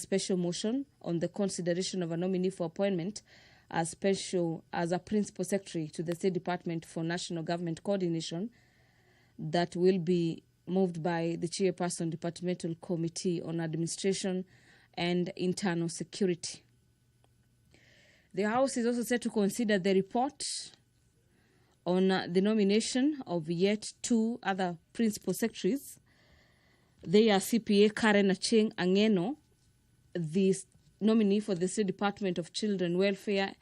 special motion on the consideration of a nominee for appointment as a principal secretary to the State Department for National Government Coordination, that will be moved by the Chairperson, Departmental Committee on Administration and Internal Security. The House is also set to consider the report on the nomination of yet 2 other principal secretaries. They are CPA Karen Acheng Angeno, the nominee for the State Department of Children Welfare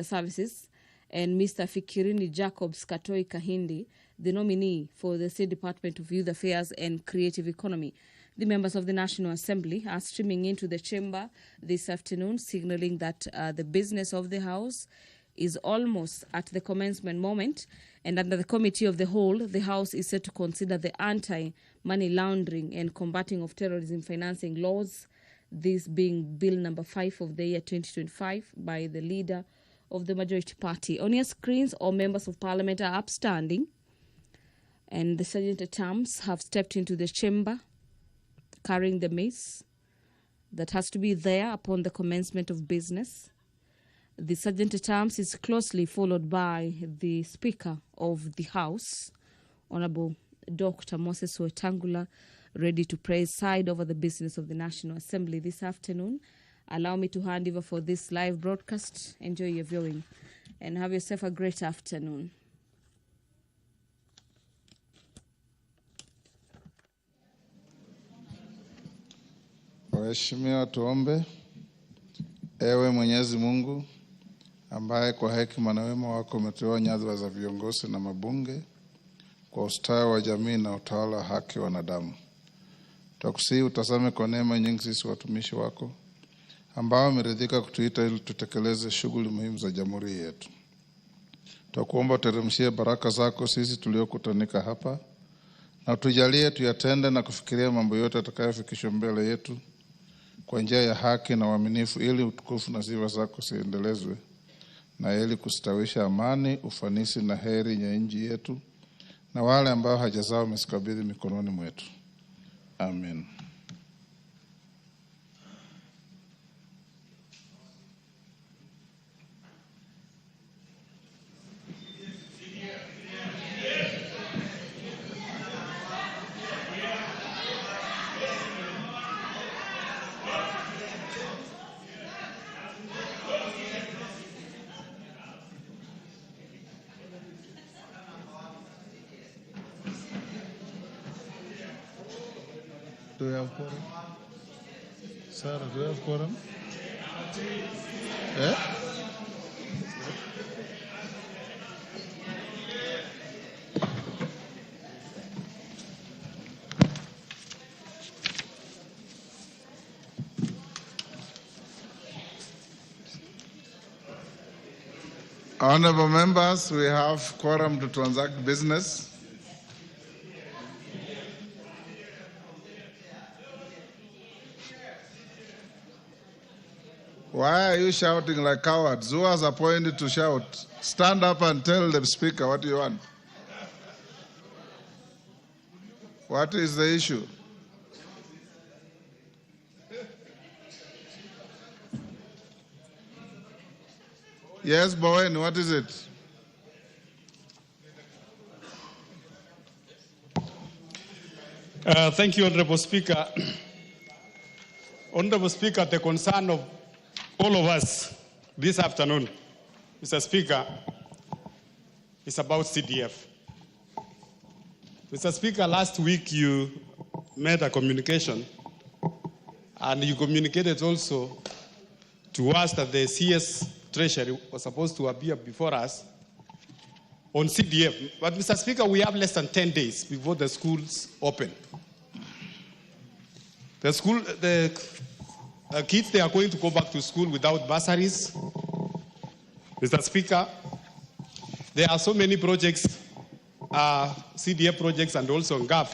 Services, and Mr. Fikirini Jacobs Katoi Kahindi, the nominee for the State Department of Youth Affairs and Creative Economy. The members of the National Assembly are streaming into the chamber this afternoon, signaling that the business of the House is almost at the commencement moment, and under the Committee of the Whole, the House is set to consider the anti-money laundering and combating of terrorism financing laws, this being Bill number 5 of the year 2025 by the leader of the majority party. On your screens, all members of Parliament are upstanding, and the sergeant-at-arms have stepped into the chamber carrying the mace that has to be there upon the commencement of business. The sergeant-at-arms is closely followed by the Speaker of the House, Honorable Dr. Moses Wetangula, ready to preside over the business of the National Assembly this afternoon. Allow me to hand over for this live broadcast. Enjoy your viewing and have yourself a great afternoon. Waheshimiwa, tuombe. Ewe Mwenyezi Mungu, ambaye kwa hekima na wema wako umeteua nyadhifa za viongozi na mabunge kwa ustawi wa jamii na utawala wa haki wa wanadamu, tukusihi utazame kwa neema nyingi sisi watumishi wako ambao umeridhika kutuita ili tutekeleze shughuli muhimu za jamhuri yetu. Tukuomba uteremshie baraka zako sisi tuliokutanika hapa, na tujalie tuyatende na kufikiria mambo yote atakayofikishwa mbele yetu kwa njia ya haki na uaminifu, ili utukufu na sifa zako ziendelezwe, na ili kustawisha amani, ufanisi na heri ya nchi yetu na wale ambao haja zao umezikabidhi mikononi mwetu. Amen. Do we have quorum? Sarah, do we have quorum? Eh? Honorable members, we have quorum to transact business. Why are you shouting like cowards? Who was appointed to shout? Stand up and tell the speaker what you want. What is the issue? Yes, Bowen, what is it? Thank you, Honorable Speaker. Honorable Speaker, the concern of all of us this afternoon, Mr. Speaker, is about CDF. Mr. Speaker, last week you made a communication, and you communicated also to us that the CS Treasury was supposed to appear before us on CDF. But, Mr. Speaker, we have less than 10 days before the schools open. The kids, they are going to go back to school without bursaries. Mr. Speaker, there are so many projects, CDF projects and also GAF,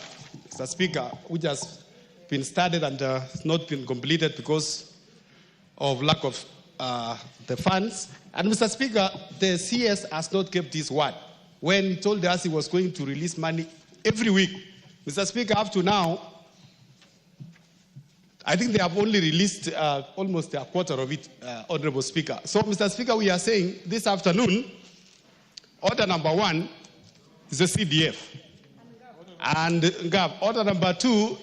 Mr. Speaker, which has been started and not been completed because of lack of the funds. And Mr. Speaker, the CS has not kept his word when he told us he was going to release money every week. Mr. Speaker, up to now, I think they have only released almost a quarter of it, Honorable Speaker. So, Mr. Speaker, we are saying this afternoon, order number 1 is the CDF and GAV. Order number 2,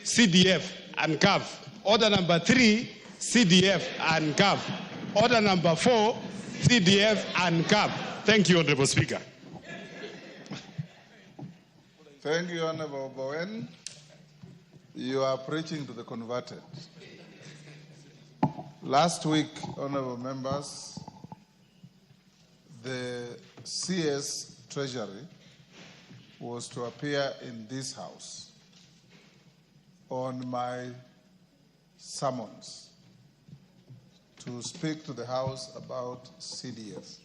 CDF and GAV. Order number 3, CDF and GAV. Order number 4, CDF and GAV. Thank you, Honorable Speaker. Thank you, Honorable Bowen. You are preaching to the converted. Last week, honorable members, the CS Treasury was to appear in this house on my summons to speak to the House about CDF.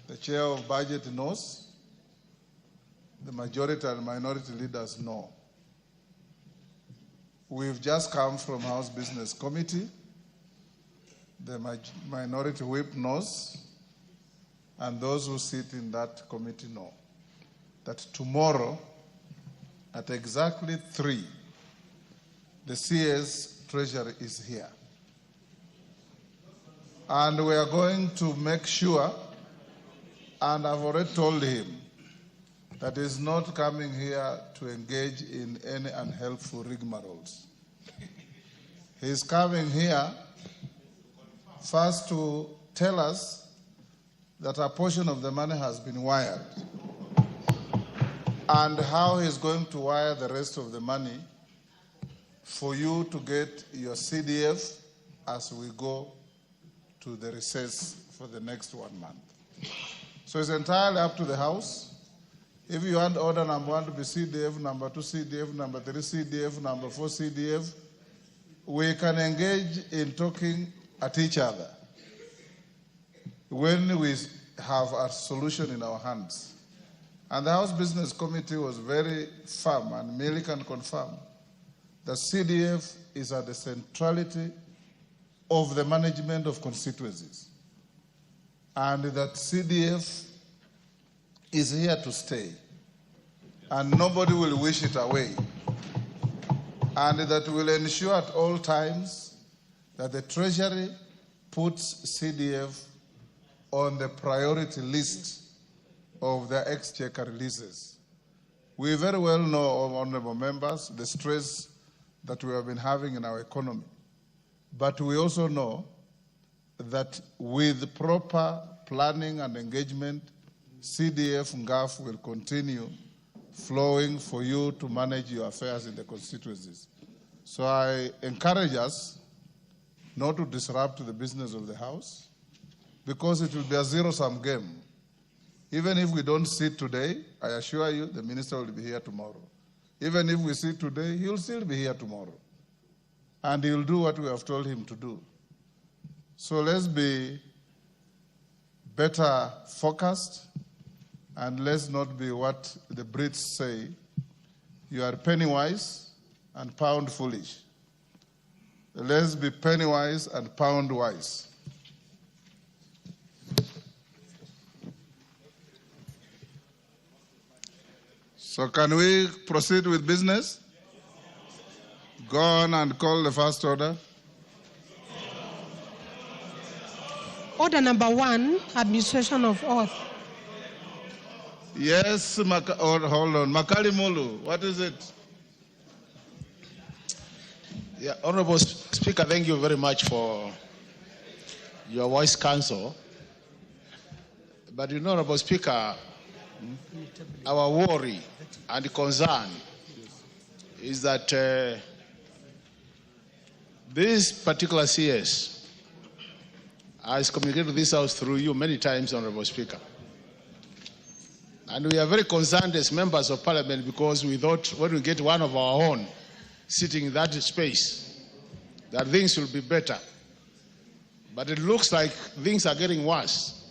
The chair of budget knows, the majority and minority leaders know. We've just come from House Business Committee. The minority whip knows, and those who sit in that committee know, that tomorrow at exactly 3, the CS Treasury is here. And we are going to make sure, and I've already told him, that is not coming here to engage in any unhelpful rigmaroles. He's coming here first to tell us that a portion of the money has been wired and how he's going to wire the rest of the money for you to get your CDF as we go to the recess for the next 1 month. So it's entirely up to the House. If you want order number 1 to be CDF, number 2 CDF, number 3 CDF, number 4 CDF, we can engage in talking at each other when we have a solution in our hands. And the House Business Committee was very firm, and Millie can confirm, that CDF is at the centrality of the management of constituencies, and that CDF is here to stay, and nobody will wish it away, and that will ensure at all times that the Treasury puts CDF on the priority list of the exchequer releases. We very well know, honorable members, the stress that we have been having in our economy, but we also know that with proper planning and engagement, CDF and GAF will continue flowing for you to manage your affairs in the constituencies. So I encourage us not to disrupt the business of the House, because it will be a zero-sum game. Even if we don't sit today, I assure you the minister will be here tomorrow. Even if we sit today, he will still be here tomorrow. And he will do what we have told him to do. So let's be better focused, and let's not be what the Brits say, you are penny wise and pound foolish. Let's be penny wise and pound wise. So can we proceed with business? Go on and call the first order. Order number 1, administration of oath. Yes, hold on. Makali Mulu, what is it? Yeah, Honorable Speaker, thank you very much for your wise counsel. But Honorable Speaker, our worry and concern is that this particular CS has communicated to this House through you many times, Honorable Speaker. And we are very concerned as members of Parliament, because we thought when we get one of our own sitting in that space, that things will be better. But it looks like things are getting worse.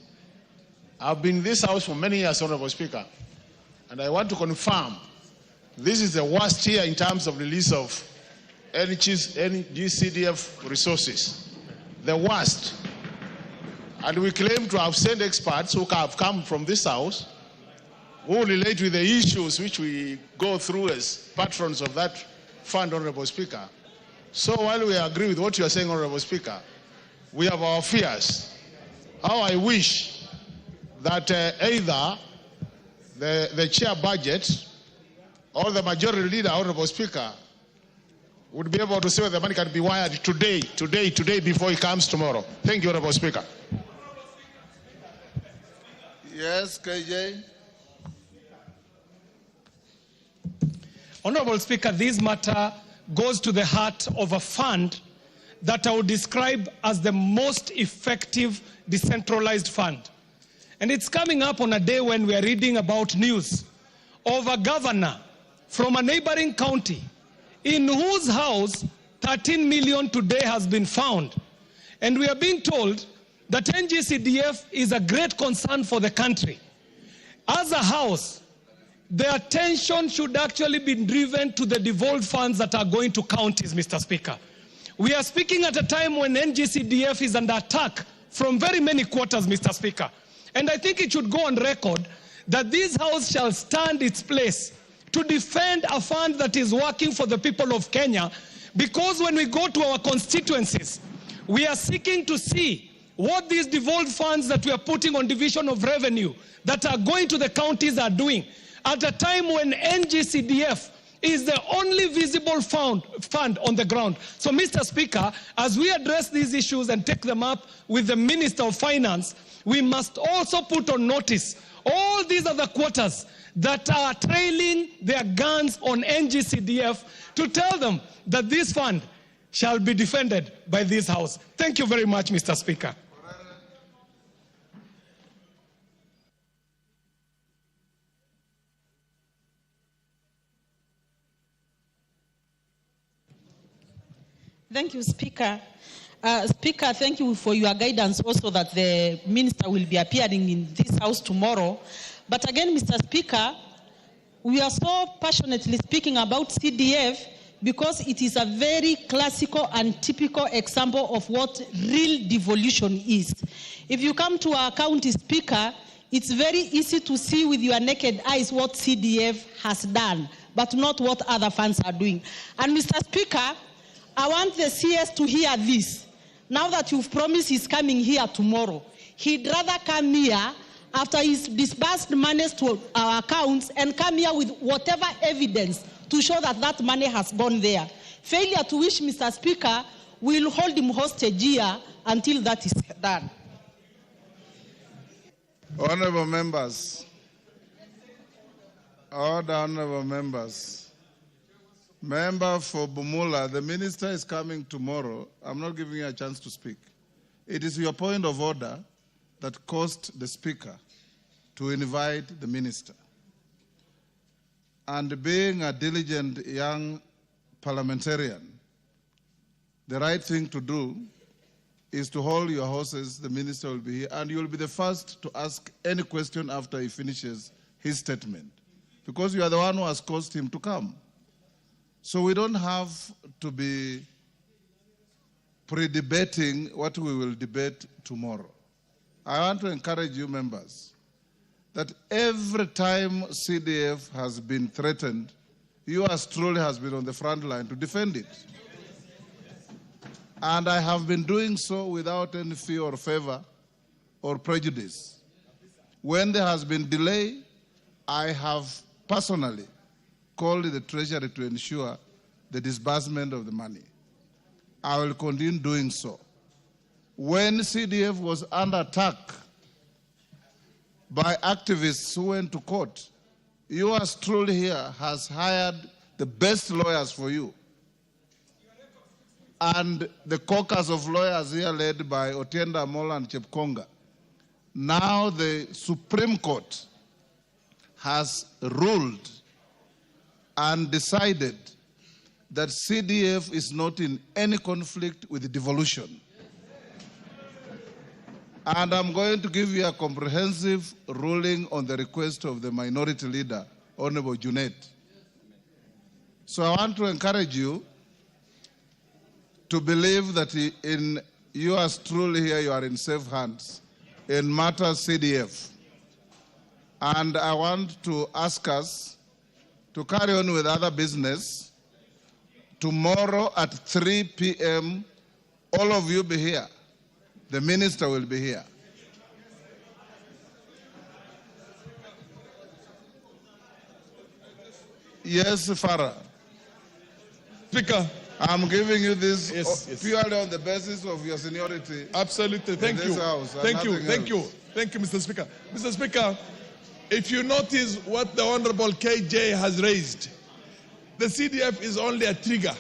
I've been in this House for many years, Honorable Speaker, and I want to confirm this is the worst year in terms of release of any GCDF resources. The worst. And we claim to have sent experts who have come from this House who relate with the issues which we go through as patrons of that fund, Honorable Speaker. So while we agree with what you are saying, Honorable Speaker, we have our fears. How I wish that either the chair budget or the majority leader, Honorable Speaker, would be able to say whether the money can be wired today, before it comes tomorrow. Thank you, Honorable Speaker. Yes, KJ. Honorable Speaker, this matter goes to the heart of a fund that I would describe as the most effective decentralized fund. And it's coming up on a day when we are reading about news of a governor from a neighboring county in whose house 13 million today has been found. And we are being told that NGCDF is a great concern for the country. As a house, the attention should actually be driven to the devolved funds that are going to counties, Mr. Speaker. We are speaking at a time when NGCDF is under attack from very many quarters, Mr. Speaker. And I think it should go on record that this House shall stand its place to defend a fund that is working for the people of Kenya, because when we go to our constituencies, we are seeking to see what these devolved funds that we are putting on division of revenue that are going to the counties are doing, at a time when NGCDF is the only visible fund on the ground. So, Mr. Speaker, as we address these issues and take them up with the Minister of Finance, we must also put on notice all these other quarters that are trailing their guns on NGCDF to tell them that this fund shall be defended by this House. Thank you very much, Mr. Speaker. Thank you, Speaker. Speaker, thank you for your guidance also that the minister will be appearing in this House tomorrow. But again, Mr. Speaker, we are so passionately speaking about CDF because it is a very classical and typical example of what real devolution is. If you come to our county, Speaker, it's very easy to see with your naked eyes what CDF has done, but not what other funds are doing. And Mr. Speaker, I want the CS to hear this. Now that you've promised he's coming here tomorrow, he'd rather come here after he's disbursed monies to our accounts and come here with whatever evidence to show that that money has gone there. Failure to which, Mr. Speaker, will hold him hostage here until that is done. Honorable members. Order, honorable members. Member for Bumula, the minister is coming tomorrow. I'm not giving you a chance to speak. It is your point of order that caused the speaker to invite the minister. And being a diligent young parliamentarian, the right thing to do is to hold your horses. The minister will be here, and you will be the first to ask any question after he finishes his statement, because you are the one who has caused him to come. So we don't have to be pre-debating what we will debate tomorrow. I want to encourage you members that every time CDF has been threatened, yours truly has been on the front line to defend it. And I have been doing so without any fear or favor or prejudice. When there has been delay, I have personally called the Treasury to ensure the disbursement of the money. I will continue doing so. When CDF was under attack by activists who went to court, yours truly here has hired the best lawyers for you. And the caucus of lawyers here led by Otienda Amola and Chepkonga. Now the Supreme Court has ruled and decided that CDF is not in any conflict with devolution. And I'm going to give you a comprehensive ruling on the request of the minority leader, Honorable Junet. So I want to encourage you to believe that in yours truly here you are in safe hands in matters CDF. And I want to ask us to carry on with other business tomorrow at 3 p.m., all of you be here. The minister will be here. Yes, Farah. Speaker. I'm giving you this yes. purely on the basis of your seniority. Absolutely. Thank you. Thank you, Mr. Speaker. Mr. Speaker, if you notice what the Honorable KJ has raised, the CDF is only a trigger.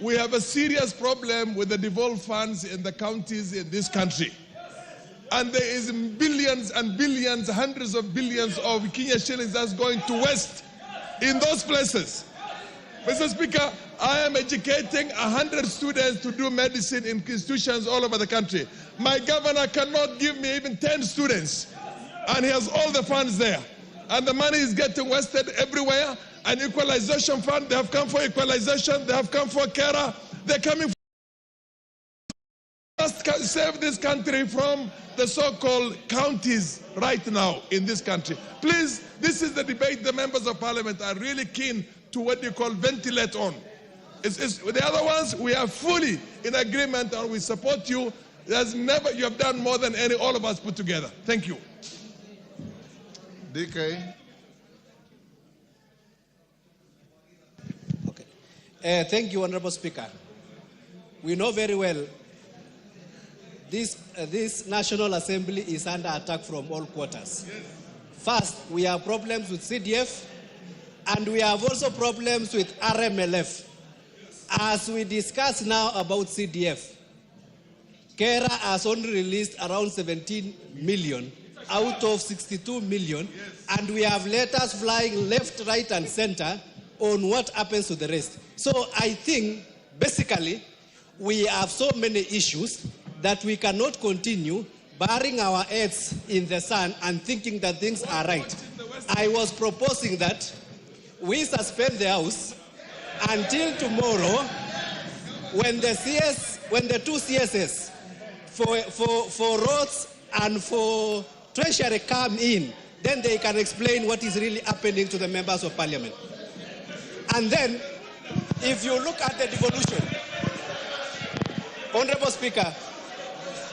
We have a serious problem with the devolved funds in the counties in this country. And there is billions and billions, hundreds of billions of Kenya shillings that's going to waste in those places. Mr. Speaker, I am educating 100 students to do medicine in institutions all over the country. My governor cannot give me even 10 students, and he has all the funds there. And the money is getting wasted everywhere. An equalization fund, they have come for equalization, they have come for carer, they're coming for save this country from the so-called counties right now in this country. Please, this is the debate the members of parliament are really keen to what you call ventilate on. The other ones, we are fully in agreement and we support you. There's never, you have done more than all of us put together. Thank you. DK. Okay. Thank you, Honorable Speaker. We know very well this National Assembly is under attack from all quarters. Yes. First, we have problems with CDF, and we have also problems with RMLF. As we discuss now about CDF, KERA has only released around 17 million out of 62 million, and we have letters flying left, right, and center on what happens to the rest. So I think, basically, we have so many issues that we cannot continue burying our heads in the sand and thinking that things are right. I was proposing that we suspend the House until tomorrow when the two CSS for roads and for treasury come in, then they can explain what is really happening to the members of parliament. And then, if you look at the devolution, Honorable Speaker,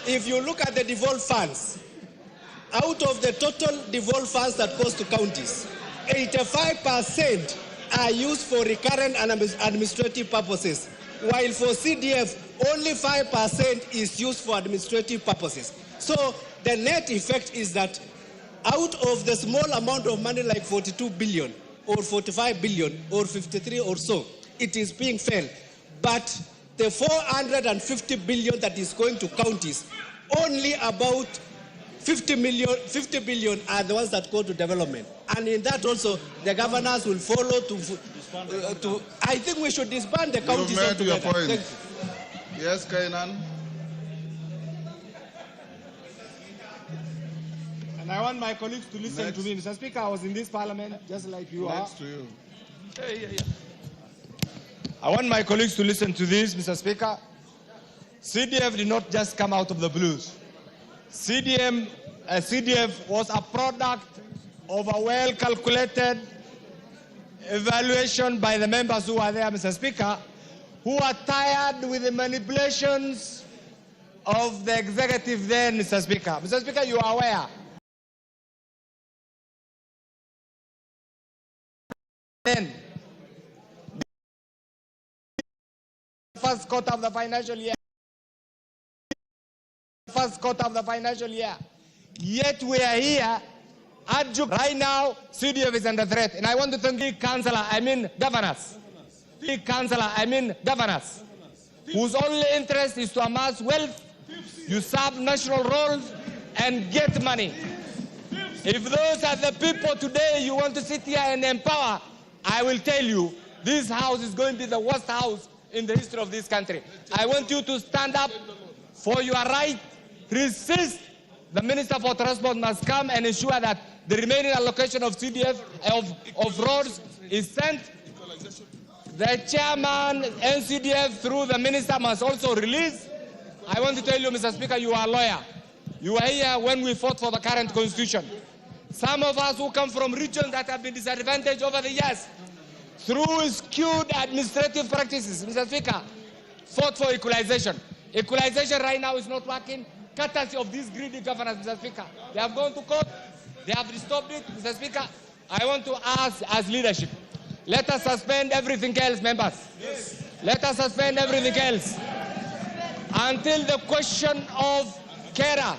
if you look at the devolved funds, out of the total devolved funds that goes to counties, 85% are used for recurrent and administrative purposes, while for CDF, only 5% is used for administrative purposes. So the net effect is that out of the small amount of money like 42 billion or 45 billion or 53 or so, it is being felt. But the 450 billion that is going to counties, only about 50 billion are the ones that go to development. And in that also, the governors will follow to I think we should disband the counties altogether. Your point. Yes, Kainan. And I want my colleagues to listen to me. Mr. Speaker, I was in this parliament just like you are. Next to you. I want my colleagues to listen to this, Mr. Speaker. CDF did not just come out of the blues. CDF was a product of a well-calculated evaluation by the members who are there, Mr. Speaker, who are tired with the manipulations of the executive then, Mr. Speaker. Mr. Speaker, you are aware. Then, first quarter of the financial year. Yet we are here. Right now, CDF is under threat. And I want to thank the governors, whose only interest is to amass wealth, usurp national roles, and get money. If those are the people today you want to sit here and empower, I will tell you, this house is going to be the worst house in the history of this country. I want you to stand up for your right, resist. The Minister for Transport must come and ensure that the remaining allocation of CDF, of roads, is sent. The chairman, NCDF, through the minister, must also release. I want to tell you, Mr. Speaker, you are a lawyer. You were here when we fought for the current constitution. Some of us who come from regions that have been disadvantaged over the years, through skewed administrative practices, Mr. Speaker, fought for equalization. Equalization right now is not working, courtesy of these greedy governors, Mr. Speaker. They have gone to court, they have stopped it, Mr. Speaker. I want to ask as leadership, let us suspend everything else, members. Yes. Let us suspend everything else until the question of Kera,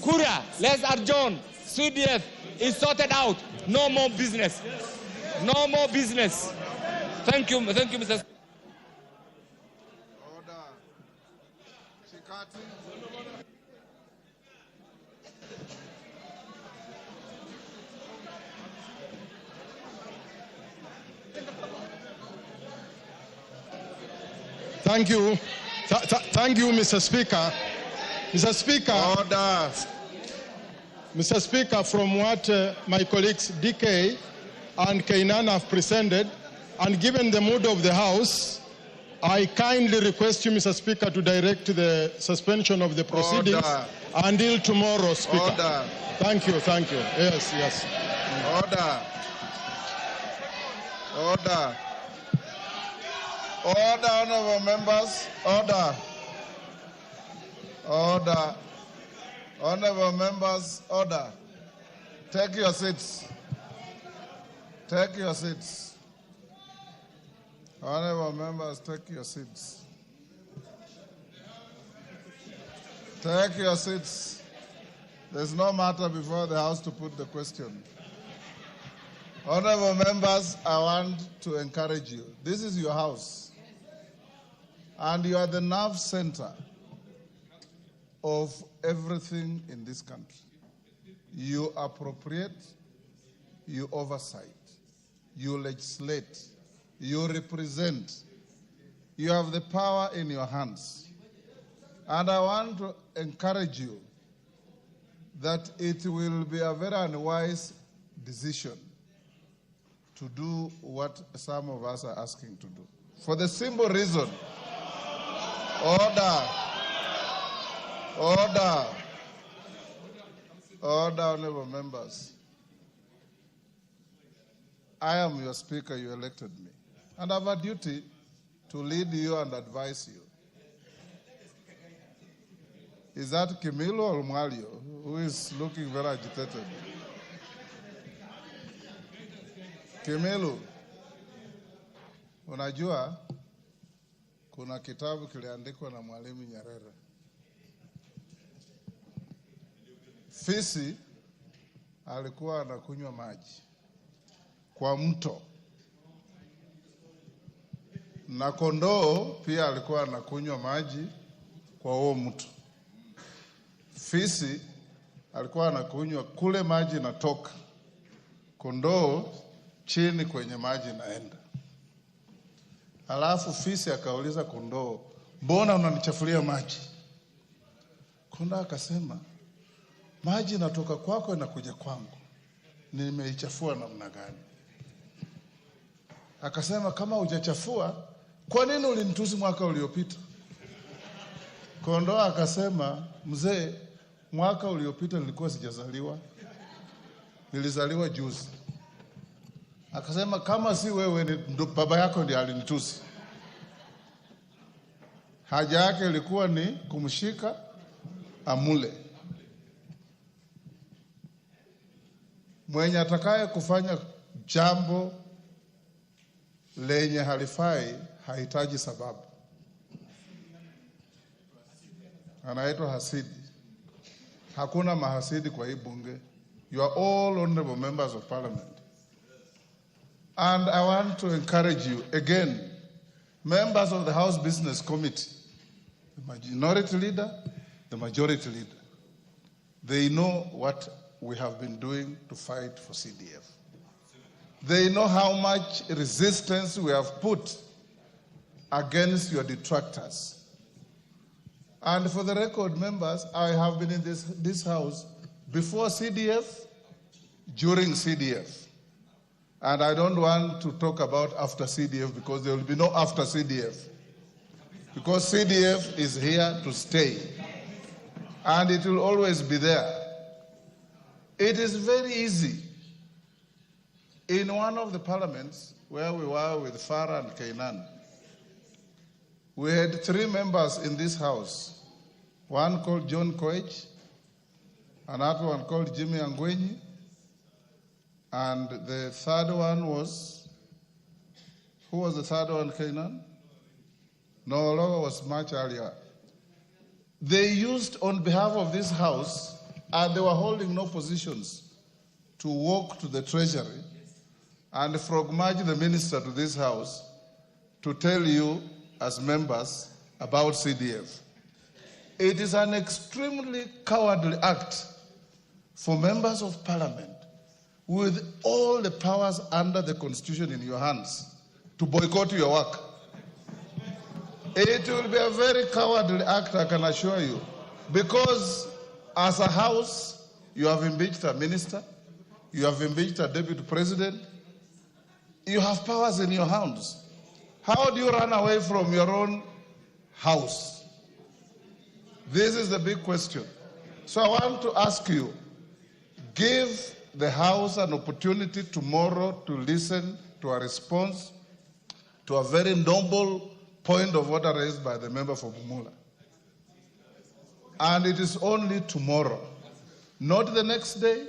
Kura, Les Arjon, CDF is sorted out. No more business. No more business. Thank you, Mr. Speaker. Thank you. Thank you, Mr. Speaker. Mr. Speaker. Order. Mr. Speaker, from what my colleagues DK and Kainan have presented, and given the mood of the House, I kindly request you, Mr. Speaker, to direct the suspension of the proceedings until tomorrow, Speaker. Order. Thank you, thank you. Yes, yes. Order. Order. Order, honorable members. Order. Order. Honorable members, order. Take your seats. Take your seats. Honorable members, take your seats. Take your seats. There's no matter before the House to put the question. Honorable members, I want to encourage you. This is your House. And you are the nerve center of everything in this country. You appropriate, you oversight, you legislate, you represent. You have the power in your hands. And I want to encourage you that it will be a very unwise decision to do what some of us are asking to do. For the simple reason, order, honorable members. I am your speaker, you elected me. And I have a duty to lead you and advise you. Is that Kimilo or Mwalio, who is looking very agitated? Kimilo, unajua kuna kitabu kiliandikwa na Mwalimu Nyerere. Fisi alikuwa anakunywa maji kwa mto, na kondoo pia alikuwa anakunywa maji kwa huo mto. Fisi alikuwa anakunywa kule maji natoka, kondoo chini kwenye maji naenda. Alafu fisi akauliza kondoo, mbona unanichafulia maji? Kondoo akasema, maji natoka kwako inakuja kwangu, nimeichafua namna gani? Akasema, kama hujachafua, kwa nini ulinitusi mwaka uliopita? Kondoo akasema, mzee, mwaka uliopita nilikuwa sijazaliwa, nilizaliwa juzi. Akasema, kama si wewe, ni baba yako ndiye alinitusi. Haja yake ilikuwa ni kumshika amule. Mwenye atakaye kufanya jambo lenye halifai hahitaji sababu. Anaitwa hasidi. Hakuna mahasidi kwa hii bunge. You are all honorable members of parliament. And I want to encourage you again, members of the House Business Committee, the minority leader, the majority leader, they know what we have been doing to fight for CDF. They know how much resistance we have put against your detractors. And for the record, members, I have been in this House before CDF, during CDF. And I don't want to talk about after CDF because there will be no after CDF. Because CDF is here to stay. And it will always be there. It is very easy. In one of the parliaments, where we were with Farah and Kainan. We had 3 members in this house, one called John Koech, another one called Jimmy Angwenyi, and the third one was, who was the third one, Kainan? No, Ologo was much earlier. They used, on behalf of this house, and they were holding no positions, to walk to the treasury and frog-march the minister to this house to tell you, as members, about CDF. It is an extremely cowardly act for members of parliament, with all the powers under the constitution in your hands, to boycott your work. It will be a very cowardly act, I can assure you, because as a house, you have impeached a minister, you have impeached a deputy president, you have powers in your hands. How do you run away from your own house? This is the big question. So I want to ask you, give the House an opportunity tomorrow to listen to a response to a very noble point of order raised by the member for Bumula. And it is only tomorrow, not the next day,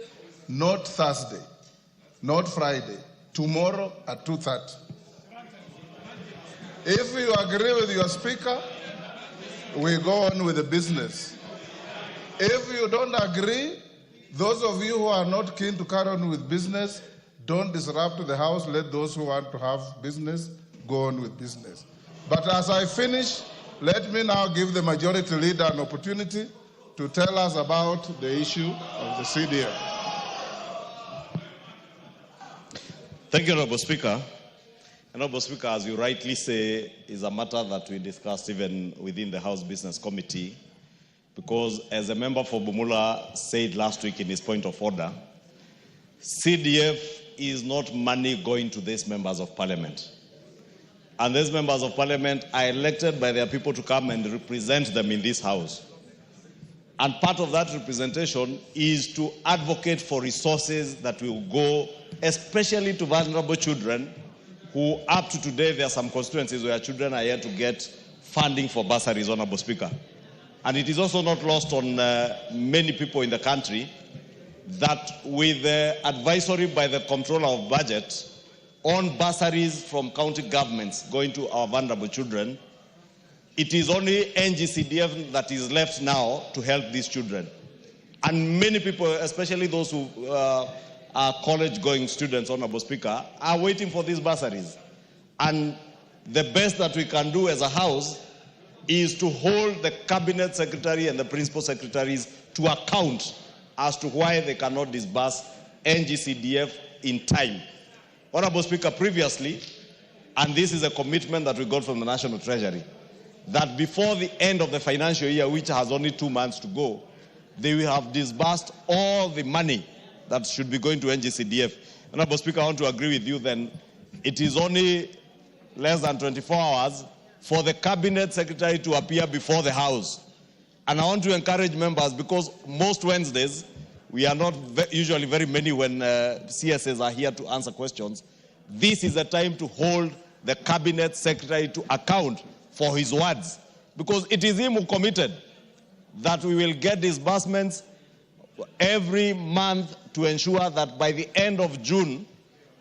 not Thursday, not Friday, tomorrow at 2:30. If you agree with your speaker, we go on with the business. If you don't agree, those of you who are not keen to carry on with business, don't disrupt the House. Let those who want to have business go on with business. But as I finish, let me now give the majority leader an opportunity to tell us about the issue of the CDF. Thank you, Honorable Speaker. Honorable Speaker, as you rightly say, is a matter that we discussed even within the House Business Committee, because as a member for Bumula said last week in his point of order, CDF is not money going to these members of parliament. And these members of parliament are elected by their people to come and represent them in this house. And part of that representation is to advocate for resources that will go especially to vulnerable children who, up to today, there are some constituencies where children are yet to get funding for bursaries, Honorable Speaker. And it is also not lost on many people in the country that with the advisory by the Comptroller of Budget on bursaries from county governments going to our vulnerable children, it is only NGCDF that is left now to help these children. And many people, especially those who are college-going students, Honorable Speaker, are waiting for these bursaries. And the best that we can do as a House is to hold the Cabinet Secretary and the Principal Secretaries to account as to why they cannot disburse NGCDF in time. Honorable Speaker, previously, and this is a commitment that we got from the National Treasury, that before the end of the financial year, which has only 2 months to go, they will have disbursed all the money that should be going to NGCDF. Honorable Speaker, I want to agree with you then. It is only less than 24 hours for the Cabinet Secretary to appear before the House. And I want to encourage members, because most Wednesdays, we are not usually very many when CSAs are here to answer questions. This is a time to hold the Cabinet Secretary to account for his words, because it is him who committed that we will get disbursements every month to ensure that by the end of June,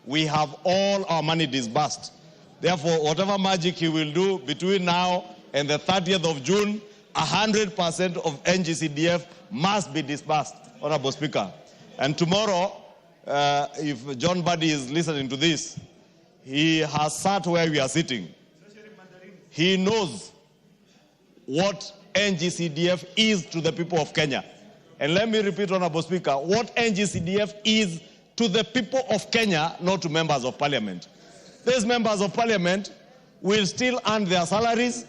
we have all our money disbursed. Therefore, whatever magic he will do between now and the 30th of June, 100% of NGCDF must be disbursed, Honorable Speaker. And tomorrow, if John Buddy is listening to this, he has sat where we are sitting. He knows what NGCDF is to the people of Kenya. And let me repeat, Honorable Speaker, what NGCDF is to the people of Kenya, not to members of parliament. These members of parliament will still earn their salaries,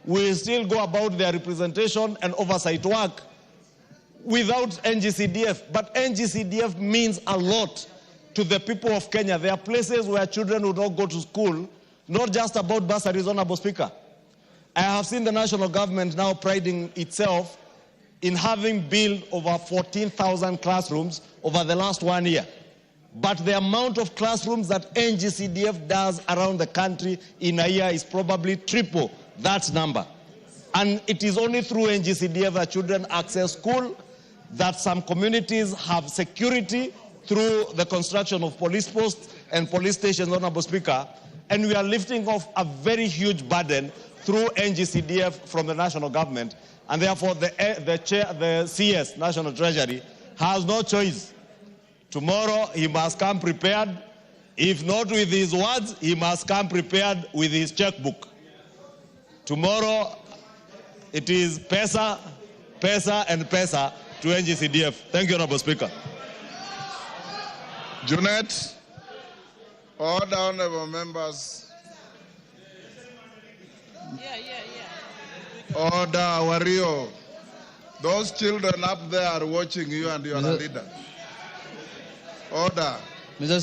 will still go about their representation and oversight work without NGCDF. But NGCDF means a lot to the people of Kenya. There are places where children will not go to school, not just about bursaries, Honorable Speaker. I have seen the national government now priding itself in having built over 14,000 classrooms over the last 1 year. but the amount of classrooms that NGCDF does around the country in a year is probably triple that number. And it is only through NGCDF that children access school, that some communities have security through the construction of police posts and police stations, Honorable Speaker. And we are lifting off a very huge burden through NGCDF from the national government. And therefore, the CS, National Treasury, has no choice. Tomorrow, he must come prepared. If not with his words, he must come prepared with his checkbook. Tomorrow, it is pesa, pesa, and pesa to NGCDF. Thank you, Honorable Speaker. Junet, order, honorable members. Order, Wario. Those children up there are watching you and you are a leader. Order. Mr.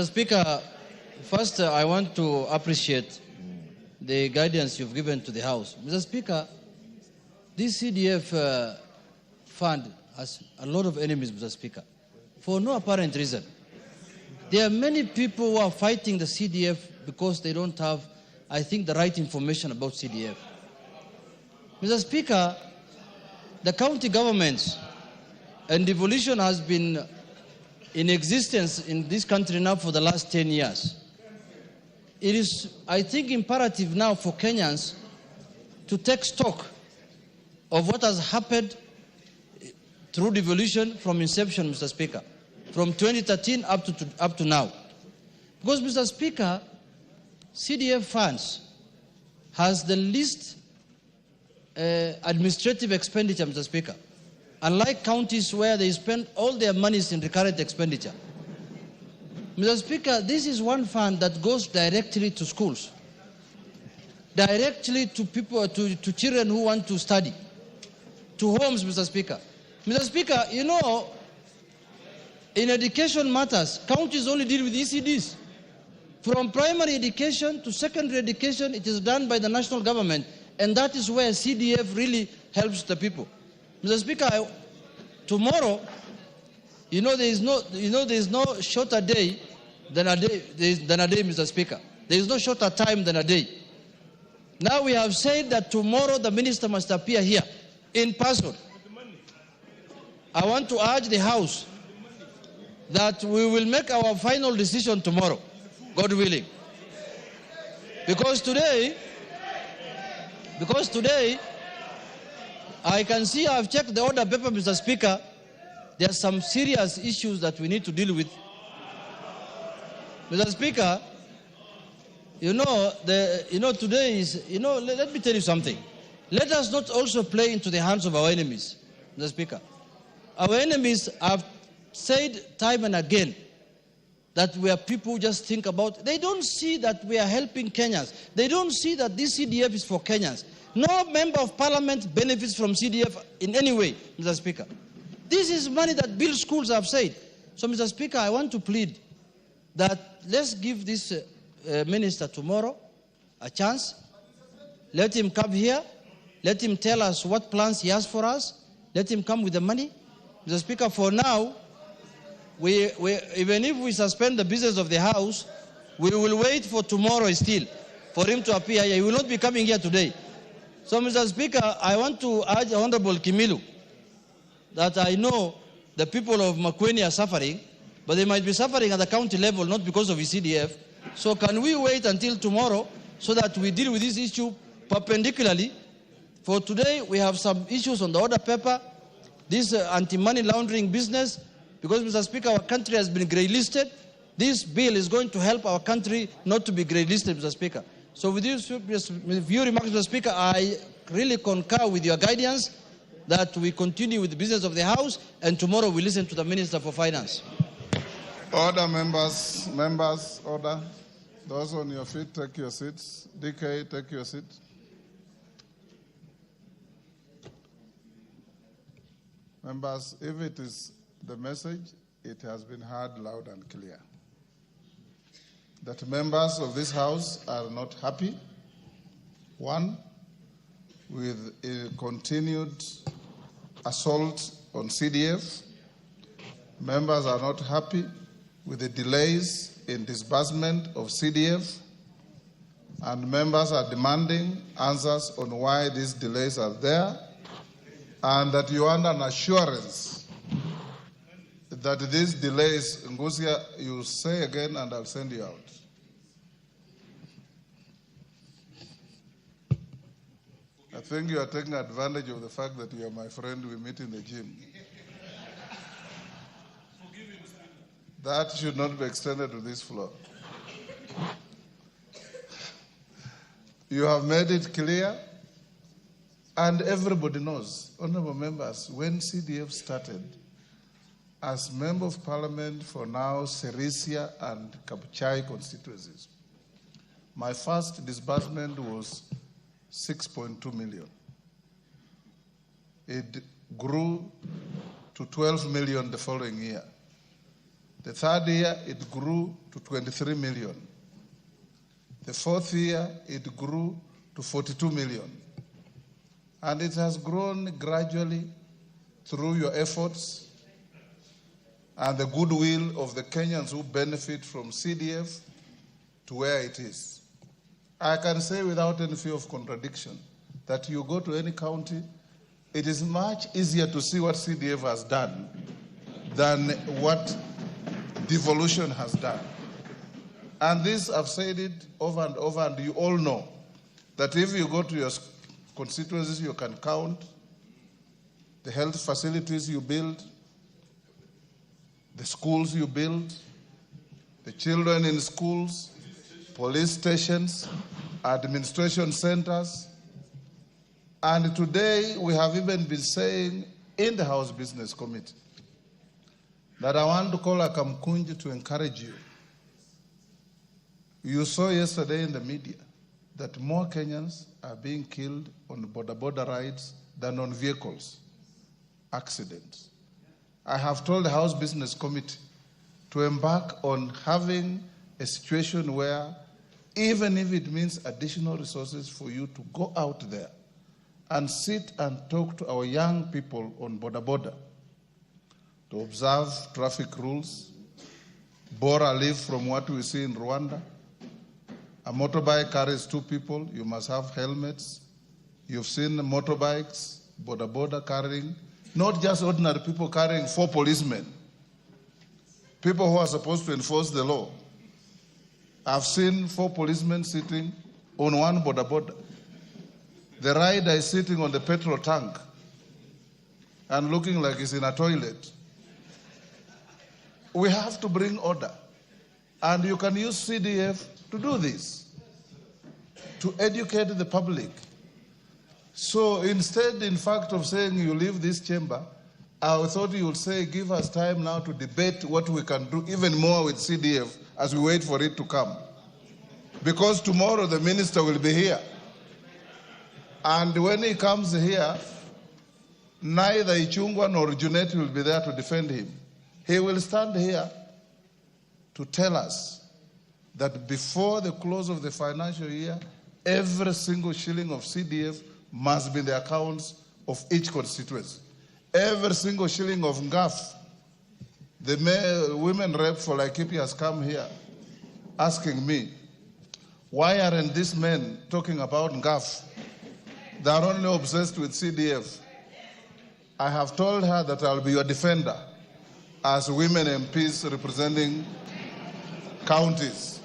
Speaker, first I want to appreciate the guidance you've given to the House. Mr. Speaker, this CDF fund has a lot of enemies, Mr. Speaker, for no apparent reason. There are many people who are fighting the CDF because they don't have, I think, the right information about CDF. Mr. Speaker, the county governments and devolution has been in existence in this country now for the last 10 years. It is, I think, imperative now for Kenyans to take stock of what has happened through devolution from inception, Mr. Speaker, from 2013 up to now. Because, Mr. Speaker, CDF funds has the least administrative expenditure, Mr. Speaker, unlike counties where they spend all their monies in recurrent expenditure. Mr. Speaker, this is one fund that goes directly to schools, directly to people, to children who want to study, to homes, Mr. Speaker. Mr. Speaker, you know, in education matters, counties only deal with ECDs. From primary education to secondary education, it is done by the national government, and that is where CDF really helps the people. Mr. Speaker, tomorrow, there is no shorter day than a day, Mr. Speaker. There is no shorter time than a day. Now we have said that tomorrow the minister must appear here in person. I want to urge the House that we will make our final decision tomorrow, God willing. Because today, I can see, I've checked the order paper, Mr. Speaker, there are some serious issues that we need to deal with. Mr. Speaker, today is, let me tell you something. Let us not also play into the hands of our enemies, Mr. Speaker. Our enemies have said time and again that we are people who just think about, they don't see that we are helping Kenyans. They don't see that this CDF is for Kenyans. No member of parliament benefits from CDF in any way, Mr. Speaker. This is money that builds schools, I've said. So, Mr. Speaker, I want to plead that let's give this minister tomorrow a chance. Let him come here. Let him tell us what plans he has for us. Let him come with the money. Mr. Speaker, for now, even if we suspend the business of the House, we will wait for tomorrow still for him to appear here. He will not be coming here today. So, Mr. Speaker, I want to urge Honorable Kimilu that I know the people of Makueni are suffering, but they might be suffering at the county level, not because of the CDF. So can we wait until tomorrow so that we deal with this issue perpendicularly? For today, we have some issues on the order paper, this anti-money laundering business, because, Mr. Speaker, our country has been grey-listed. This bill is going to help our country not to be grey-listed, Mr. Speaker. So with these few remarks, Mr. Speaker, I really concur with your guidance that we continue with the business of the House, and tomorrow we listen to the Minister for Finance. Order, members. Members, order. Those on your feet, take your seats. DK, take your seat. Members, if it is the message, it has been heard loud and clear. That members of this House are not happy. One, with a continued assault on CDF. Members are not happy with the delays in disbursement of CDF, and members are demanding answers on why these delays are there, and that you want an assurance that these delays, Ngusia, you say again and I'll send you out. I think you are taking advantage of the fact that you are my friend, we meet in the gym. That should not be extended to this floor. You have made it clear, and everybody knows, honorable members, when CDF started, as Member of Parliament for now Serisia and Kabuchai constituencies, my first disbursement was 6.2 million. It grew to 12 million the following year. The third year, it grew to 23 million. The fourth year, it grew to 42 million. And it has grown gradually through your efforts and the goodwill of the Kenyans who benefit from CDF to where it is. I can say without any fear of contradiction that you go to any county, it is much easier to see what CDF has done than what devolution has done. And this, I've said it over and over, and you all know that if you go to your constituencies, you can count the health facilities you build, the schools you build, the children in schools, police stations, administration centers. And today we have even been saying in the House Business Committee that I want to call Akamkunji to encourage you. You saw yesterday in the media that more Kenyans are being killed on border rides than on vehicles, accidents. I have told the House Business Committee to embark on having a situation where, even if it means additional resources for you to go out there and sit and talk to our young people on border, to observe traffic rules, bore a leaf from what we see in Rwanda. A motorbike carries 2 people, you must have helmets. You've seen motorbikes, border carrying, not just ordinary people carrying 4 policemen, people who are supposed to enforce the law. I've seen 4 policemen sitting on one border. The rider is sitting on the petrol tank and looking like he's in a toilet. We have to bring order. And you can use CDF to do this, to educate the public. So instead, in fact, of saying you leave this chamber, I thought you would say, give us time now to debate what we can do even more with CDF as we wait for it to come. Because tomorrow the minister will be here. And when he comes here, neither Ichungwa nor Junet will be there to defend him. He will stand here to tell us that before the close of the financial year, every single shilling of CDF must be in the accounts of each constituency. Every single shilling of NGAF. The women rep for Laikipia has come here asking me, why aren't these men talking about NGAF? They are only obsessed with CDF. I have told her that I'll be your defender as women MPs representing counties.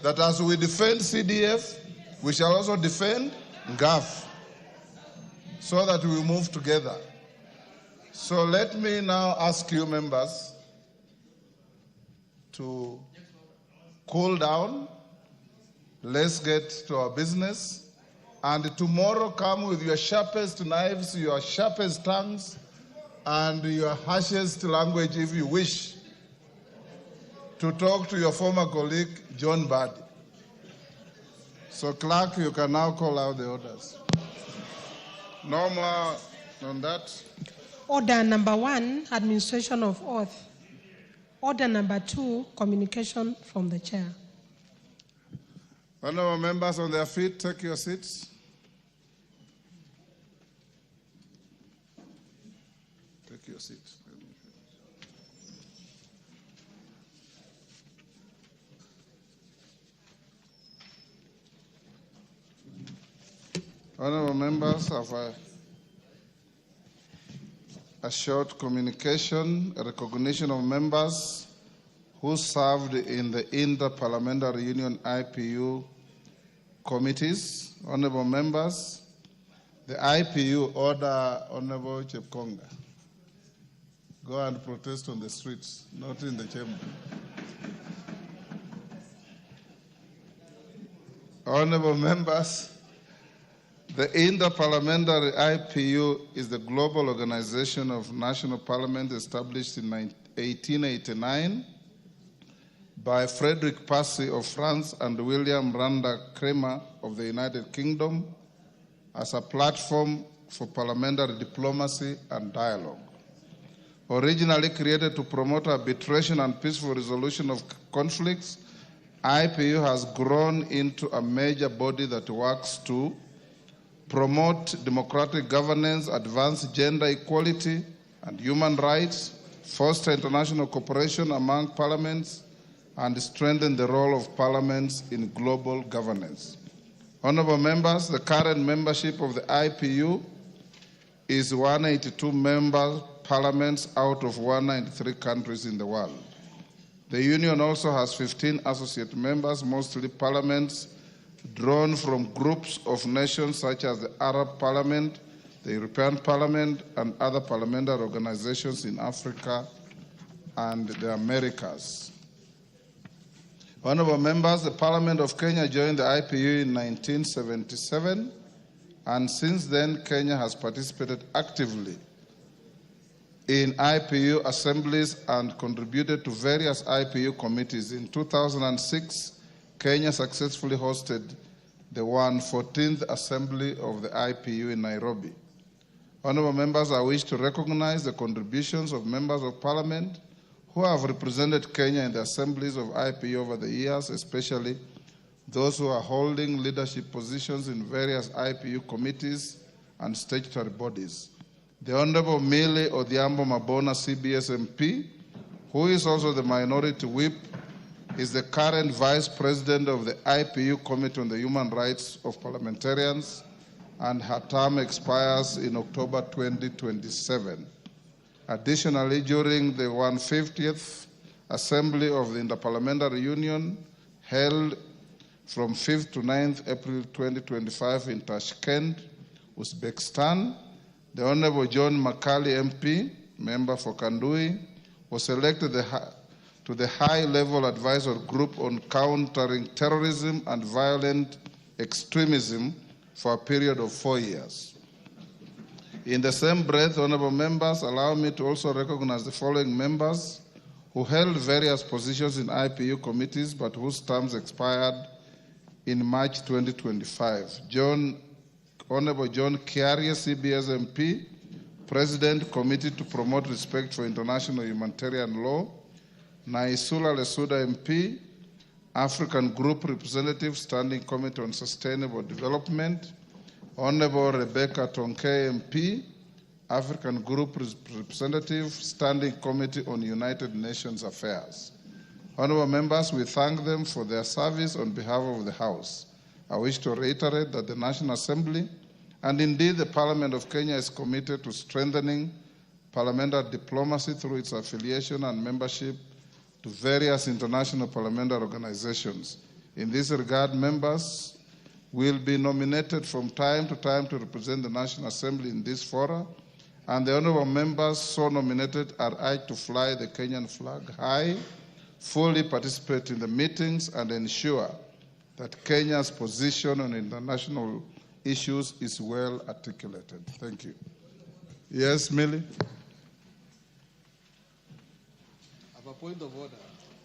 That as we defend CDF, we shall also defend NGAF so that we move together. So let me now ask you members to cool down. Let's get to our business. And tomorrow come with your sharpest knives, your sharpest tongues, and your harshest language if you wish to talk to your former colleague, John Badi. So clerk, you can now call out the orders. No more on that. Order number 1, administration of oath. Order number 2, communication from the chair. Honorable members on their feet, take your seats. Honorable members, have a short communication, a recognition of members who served in the Inter-parliamentary Union IPU committees. Honorable members, the IPU order Honorable Chepkonga. Go and protest on the streets, not in the chamber. Honorable members, the Inter-parliamentary IPU is the global organization of national parliaments established in 1889 by Frederick Passy of France and William Randa Kremer of the United Kingdom as a platform for parliamentary diplomacy and dialogue. Originally created to promote arbitration and peaceful resolution of conflicts, IPU has grown into a major body that works to promote democratic governance, advance gender equality and human rights, foster international cooperation among parliaments, and strengthen the role of parliaments in global governance. Honorable members, the current membership of the IPU is 182 member parliaments out of 193 countries in the world. The Union also has 15 associate members, mostly parliaments drawn from groups of nations such as the Arab Parliament, the European Parliament, and other parliamentary organizations in Africa and the Americas. Honorable members, the Parliament of Kenya joined the IPU in 1977, and since then, Kenya has participated actively in IPU assemblies and contributed to various IPU committees. In 2006, Kenya successfully hosted the 114th Assembly of the IPU in Nairobi. Honorable members, I wish to recognize the contributions of members of Parliament who have represented Kenya in the assemblies of IPU over the years, especially those who are holding leadership positions in various IPU committees and statutory bodies. The Honorable Millie Odhiambo Mabona, CBS MP, who is also the Minority Whip, is the current Vice President of the IPU Committee on the Human Rights of Parliamentarians, and her term expires in October 2027. Additionally, during the 150th Assembly of the Inter-parliamentary Union, held from 5th to 9th April 2025 in Tashkent, Uzbekistan, the Honorable John Makali MP, member for Kandui, was elected to the high-level advisory group on countering terrorism and violent extremism for a period of 4 years. In the same breath, honorable members, allow me to also recognize the following members who held various positions in IPU committees but whose terms expired in March 2025. Honorable John Kiaria, CBS MP, President, Committee to Promote Respect for International Humanitarian Law. Naisula Lesuda MP, African Group Representative, Standing Committee on Sustainable Development. Honorable Rebecca Tonke MP, African Group Representative, Standing Committee on United Nations Affairs. Honorable members, we thank them for their service on behalf of the House. I wish to reiterate that the National Assembly, and indeed the Parliament of Kenya, is committed to strengthening parliamentary diplomacy through its affiliation and membership to various international parliamentary organizations. In this regard, members will be nominated from time to time to represent the National Assembly in this fora, and the honorable members so nominated are urged to fly the Kenyan flag high, fully participate in the meetings, and ensure that Kenya's position on international issues is well articulated. Thank you. Yes, Millie? I have a point of order.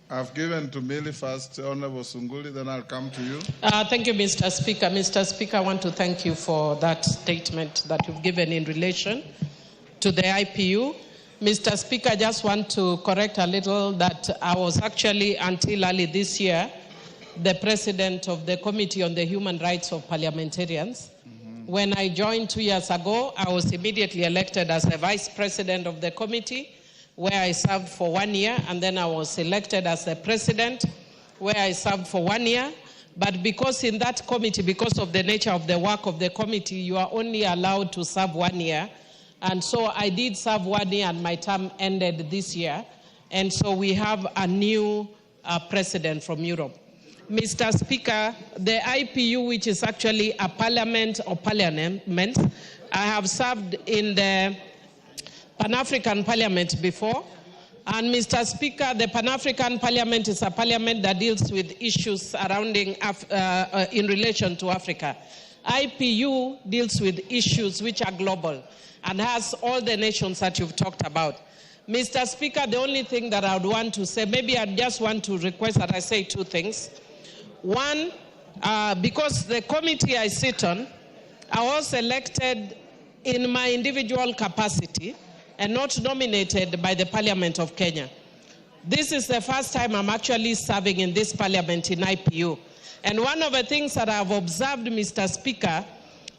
I've given to Millie first, Honorable Sunguli, then I'll come to you. Thank you, Mr. Speaker. Mr. Speaker, I want to thank you for that statement that you've given in relation to the IPU. Mr. Speaker, I just want to correct a little that I was actually, until early this year, the president of the Committee on the Human Rights of Parliamentarians. When I joined 2 years ago, I was immediately elected as the vice president of the committee, where I served for 1 year, and then I was elected as the president, where I served for 1 year. But because in that committee, because of the nature of the work of the committee, you are only allowed to serve 1 year. And so I did serve 1 year and my term ended this year. And so we have a new president from Europe. Mr. Speaker, the IPU, which is actually a parliament or parliament, I have served in the Pan-African Parliament before. And Mr. Speaker, the Pan-African Parliament is a parliament that deals with issues surrounding in relation to Africa. IPU deals with issues which are global and has all the nations that you've talked about. Mr. Speaker, the only thing that I would want to say, maybe I just want to request that I say two things. One, because the committee I sit on, I was elected in my individual capacity and not nominated by the Parliament of Kenya. This is the first time I'm actually serving in this parliament in IPU. And one of the things that I've observed, Mr. Speaker,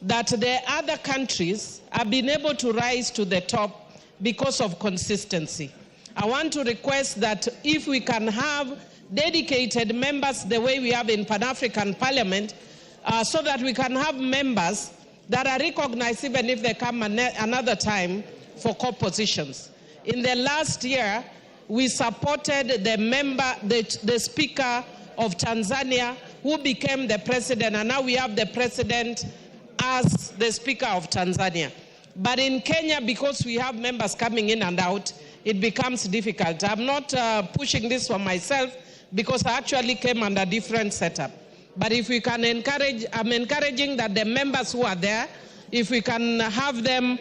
that the other countries have been able to rise to the top because of consistency. I want to request that if we can have dedicated members the way we have in Pan-African Parliament, so that we can have members that are recognized even if they come another time for co-positions. In the last year, we supported the Speaker of Tanzania, who became the president, and now we have the president as the Speaker of Tanzania. But in Kenya, because we have members coming in and out, it becomes difficult. I'm not pushing this for myself because I actually came under a different setup. But if we can encourage, I'm encouraging that the members who are there, if we can have them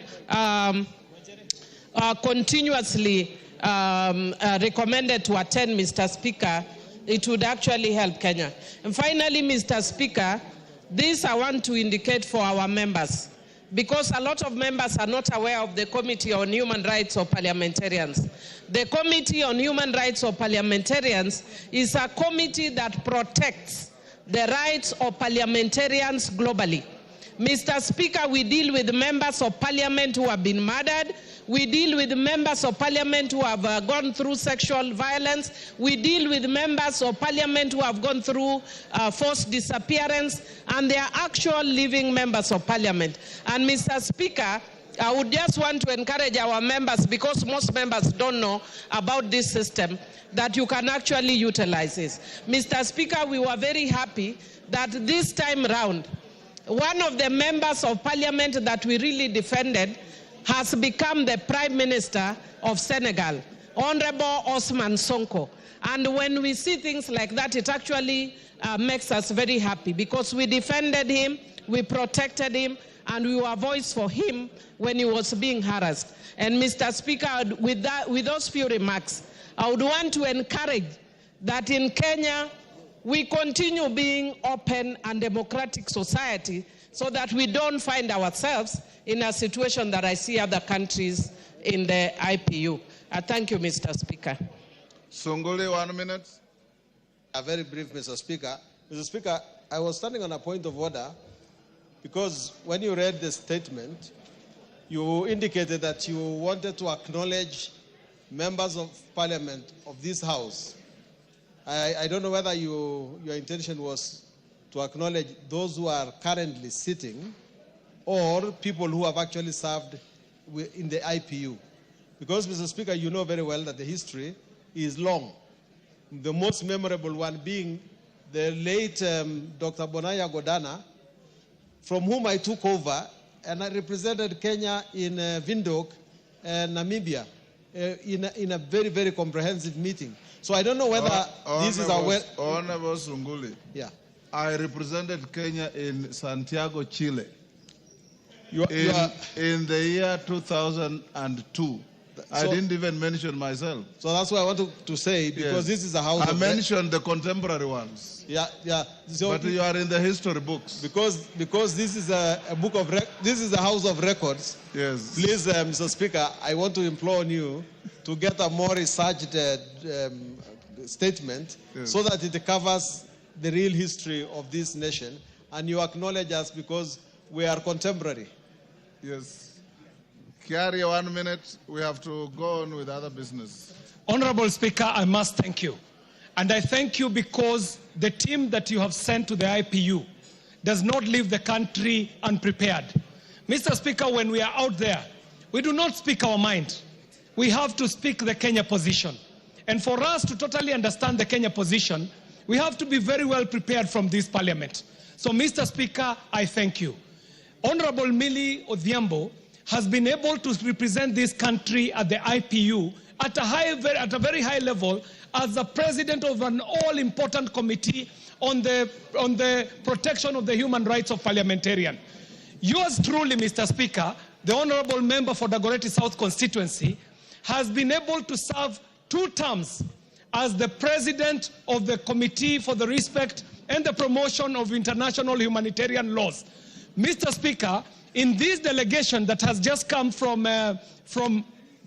continuously recommended to attend, Mr. Speaker, it would actually help Kenya. And finally, Mr. Speaker, this I want to indicate for our members, because a lot of members are not aware of the Committee on Human Rights of Parliamentarians. The Committee on Human Rights of Parliamentarians is a committee that protects the rights of parliamentarians globally. Mr. Speaker, we deal with members of parliament who have been murdered. We deal with members of parliament who have gone through sexual violence. We deal with members of parliament who have gone through forced disappearance, and they are actual living members of parliament. And Mr. Speaker, I would just want to encourage our members, because most members don't know about this system, that you can actually utilize this. Mr. Speaker, we were very happy that this time round, one of the members of parliament that we really defended has become the Prime Minister of Senegal, Honorable Ousmane Sonko. And when we see things like that, it actually makes us very happy, because we defended him, we protected him, and we were a voice for him when he was being harassed. And Mr. Speaker, with those few remarks, I would want to encourage that in Kenya, we continue being open and democratic society, so that we don't find ourselves in a situation that I see other countries in the IPU. Thank you, Mr. Speaker. Sunguli, 1 minute. Very brief, Mr. Speaker. Mr. Speaker, I was standing on a point of order because when you read the statement, you indicated that you wanted to acknowledge members of parliament of this House. I don't know whether your intention was to acknowledge those who are currently sitting or people who have actually served in the IPU. Because, Mr. Speaker, you know very well that the history is long. The most memorable one being the late Dr. Bonaya Godana, from whom I took over, and I represented Kenya in Windhoek, Namibia, in a very, very comprehensive meeting. So I don't know whether this is our... Honorable Sunguli. Yeah. I represented Kenya in Santiago, Chile. In the year 2002. I didn't even mention myself. So that's what I want to say, because this is a house I mentioned the contemporary ones. Yeah, yeah. So but you are in the history books. Because this is a book of this is a house of records. Yes. Please, Mr. Speaker, I want to implore on you to get a more researched statement, so that it covers the real history of this nation, and you acknowledge us because we are contemporary. Yes. Carry 1 minute. We have to go on with other business. Honorable Speaker, I must thank you. And I thank you because the team that you have sent to the IPU does not leave the country unprepared. Mr. Speaker, when we are out there, we do not speak our mind. We have to speak the Kenya position. And for us to totally understand the Kenya position, we have to be very well prepared from this parliament. So, Mr. Speaker, I thank you. Honorable Millie Odhiambo has been able to represent this country at the IPU at a very high level as the president of an all-important committee on the protection of the human rights of parliamentarians. Yours truly, Mr. Speaker, the honorable member for Dagoretti South constituency, has been able to serve 2 terms as the president of the Committee for the Respect and the Promotion of International Humanitarian Laws. Mr. Speaker, in this delegation that has just come from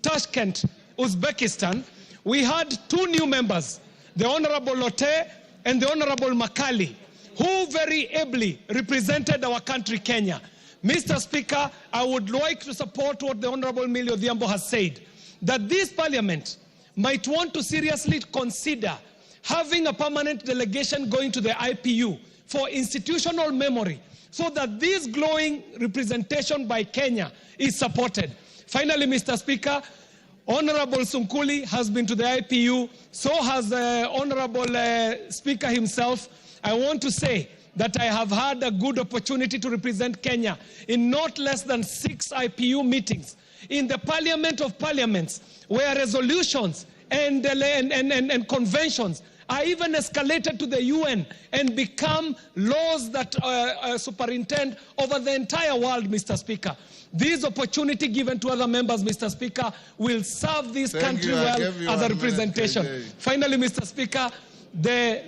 Tashkent, Uzbekistan, we had 2 new members, the Honorable Lotte and the Honorable Makali, who very ably represented our country, Kenya. Mr. Speaker, I would like to support what the Honorable Millie Odhiambo has said, that this parliament might want to seriously consider having a permanent delegation going to the IPU for institutional memory, so that this glowing representation by Kenya is supported. Finally, Mr. Speaker, Honorable Sunkuli has been to the IPU, so has the Honorable Speaker himself. I want to say that I have had a good opportunity to represent Kenya in not less than 6 IPU meetings in the Parliament of Parliaments, where resolutions and conventions are even escalated to the UN and become laws that superintend over the entire world, Mr. Speaker. This opportunity given to other members, Mr. Speaker, will serve this country well as a representation. Finally, Mr. Speaker, the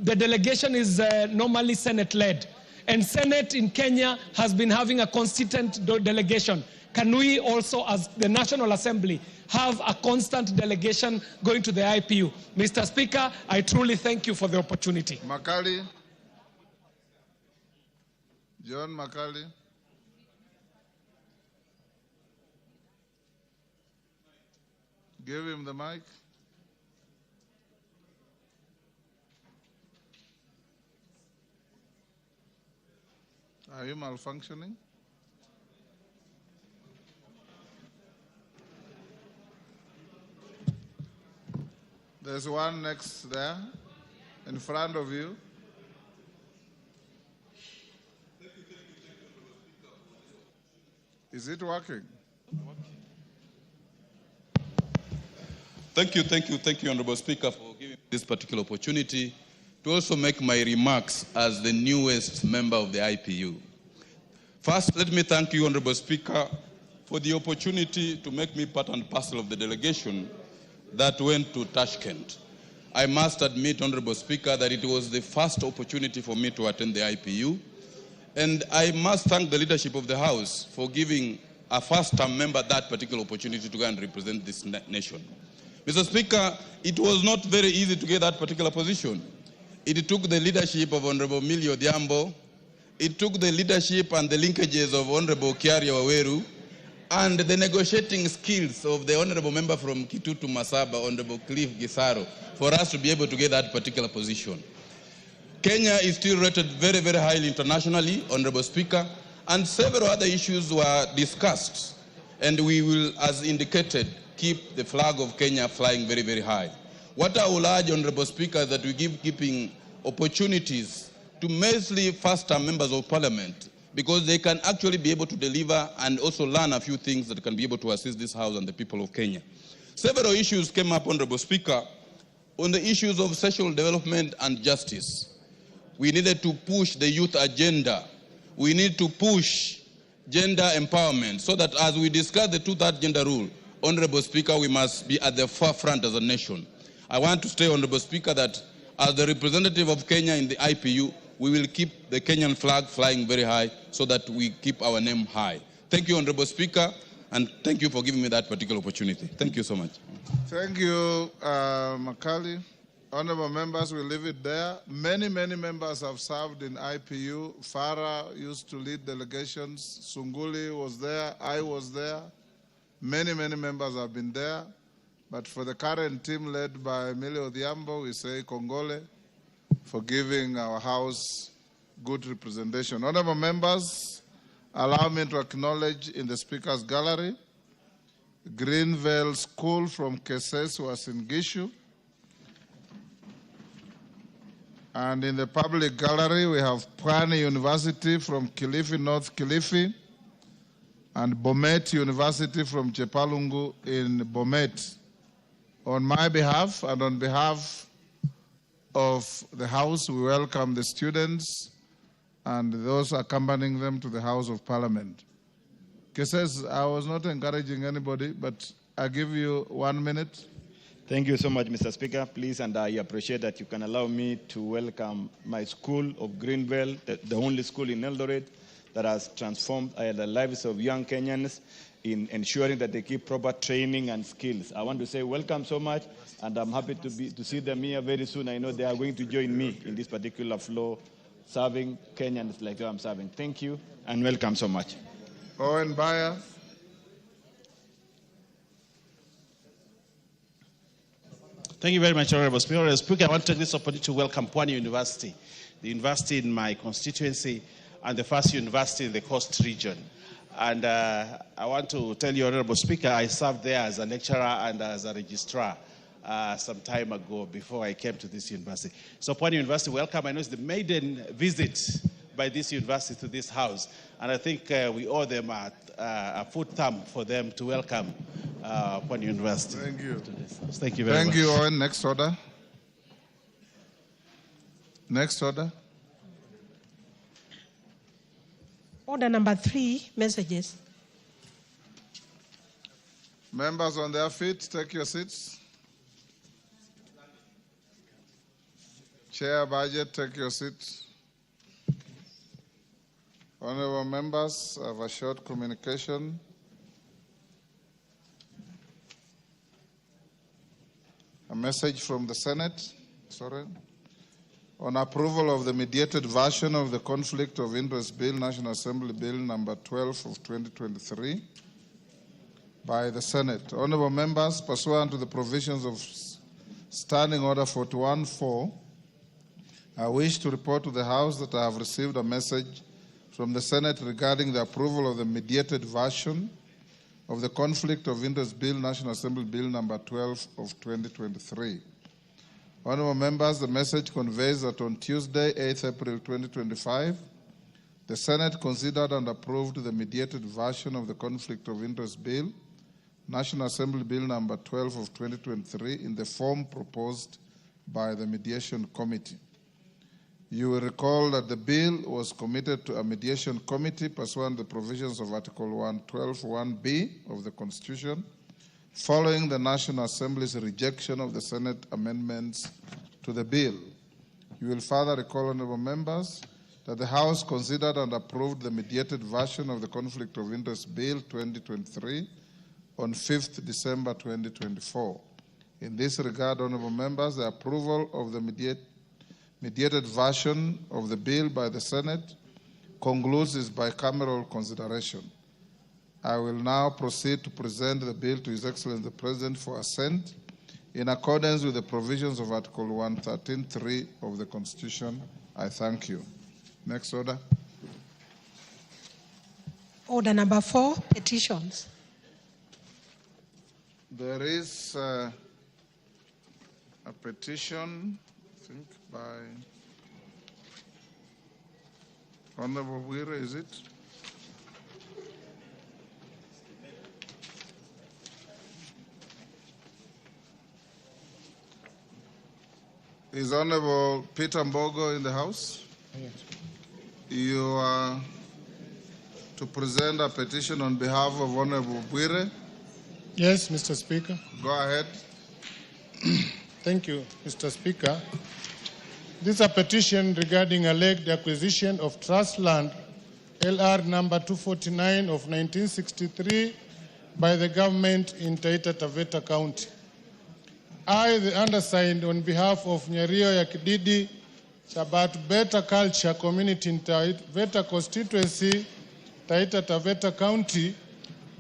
delegation is normally Senate-led, and Senate in Kenya has been having a consistent delegation. Can we also, as the National Assembly, have a constant delegation going to the IPU? Mr. Speaker, I truly thank you for the opportunity. Makali. John Makali. Give him the mic. Are you malfunctioning? There's one next there, in front of you. Is it working? Thank you, Honorable Speaker, for giving me this particular opportunity to also make my remarks as the newest member of the IPU. First, let me thank you, Honorable Speaker, for the opportunity to make me part and parcel of the delegation that went to Tashkent. I must admit, Honorable Speaker, that it was the first opportunity for me to attend the IPU, and I must thank the leadership of the House for giving a first-time member that particular opportunity to go and represent this nation. Mr. Speaker, it was not very easy to get that particular position. It took the leadership of Honorable Millie Odhiambo, it took the leadership and the linkages of Honorable Kiaria Waweru, and the negotiating skills of the Honorable Member from Kitutu Masaba, Honorable Cliff Gisaro, for us to be able to get that particular position. Kenya is still rated very, very highly internationally, Honorable Speaker, and several other issues were discussed, and we will, as indicated, keep the flag of Kenya flying very, very high. What I will urge, Honorable Speaker, is that we keeping opportunities to mostly first-time members of Parliament, because they can actually be able to deliver and also learn a few things that can be able to assist this House and the people of Kenya. Several issues came up, Honorable Speaker, on the issues of social development and justice. We needed to push the youth agenda. We need to push gender empowerment so that as we discuss the 2/3 gender rule, Honorable Speaker, we must be at the forefront as a nation. I want to say, Honorable Speaker, that as the representative of Kenya in the IPU, we will keep the Kenyan flag flying very high so that we keep our name high. Thank you, Honorable Speaker, and thank you for giving me that particular opportunity. Thank you so much. Thank you, Makali. Honorable members, we'll leave it there. Many, many members have served in IPU. Farah used to lead delegations. Sunguli was there. I was there. Many, many members have been there. But for the current team led by Millie Odhiambo, we say Kongole. for giving our House good representation. Honorable members, allow me to acknowledge in the Speaker's gallery Greenvale School from Keses was in Gishu. And in the public gallery, we have Pwani University from Kilifi, North Kilifi, and Bomet University from Chepalungu in Bomet. On my behalf and on behalf of the House, we welcome the students and those accompanying them to the House of Parliament. Keses, I was not encouraging anybody, but I give you 1 minute. Thank you so much, Mr. Speaker. Please, and I appreciate that you can allow me to welcome my school of Greenvale, the only school in Eldoret that has transformed the lives of young Kenyans in ensuring that they keep proper training and skills. I want to say welcome so much, and I'm happy to see them here very soon. I know they are going to join me in this particular flow, serving Kenyans like I'm serving. Thank you, and welcome so much. Owen Bayer. Thank you very much, Honorable Speaker. I want to take this opportunity to welcome Pwani University, the university in my constituency and the first university in the Coast region. And I want to tell you, Honorable Speaker, I served there as a lecturer and as a registrar some time ago before I came to this university. So Pwani University, welcome. I know it's the maiden visit by this university to this house. And I think we owe them a foot thumb for them to welcome Pwani University. Thank you. Thank you very much. Thank you, Owen. Next order. Next order. Order number 3, messages. Members on their feet, take your seats. Chair Budget, take your seats. Honorable members, I have a short communication. A message from the Senate, on approval of the mediated version of the Conflict of Interest Bill, National Assembly Bill number 12 of 2023 by the Senate. Honorable members, pursuant to the provisions of Standing Order 41-4, I wish to report to the House that I have received a message from the Senate regarding the approval of the mediated version of the Conflict of Interest Bill, National Assembly Bill number 12 of 2023. Honorable members, the message conveys that on Tuesday, 8th April 2025, the Senate considered and approved the mediated version of the Conflict of Interest Bill, National Assembly Bill number 12 of 2023, in the form proposed by the Mediation Committee. You will recall that the bill was committed to a mediation committee pursuant to the provisions of Article 112(1)(b) of the Constitution, following the National Assembly's rejection of the Senate amendments to the bill. You will further recall, honorable members, that the House considered and approved the mediated version of the Conflict of Interest Bill 2023 on 5th December 2024. In this regard, honorable members, the approval of the mediated version of the bill by the Senate concludes its bicameral consideration. I will now proceed to present the bill to His Excellency the President for assent in accordance with the provisions of Article 113(3) of the Constitution. I thank you. Next order. Order number 4, petitions. There is a petition, I think, by Honorable Wira, is it? Is Honorable Peter Mbogo in the House? Yes. You are to present a petition on behalf of Honorable Wira. Yes, Mr. Speaker. Go ahead. Thank you, Mr. Speaker. This is a petition regarding alleged acquisition of trust land LR number 249 of 1963 by the government in Taita Taveta County. I, the undersigned, on behalf of Nyario Yakididi, Chabat Beta Culture Community in Taita constituency, Taita Taveta County,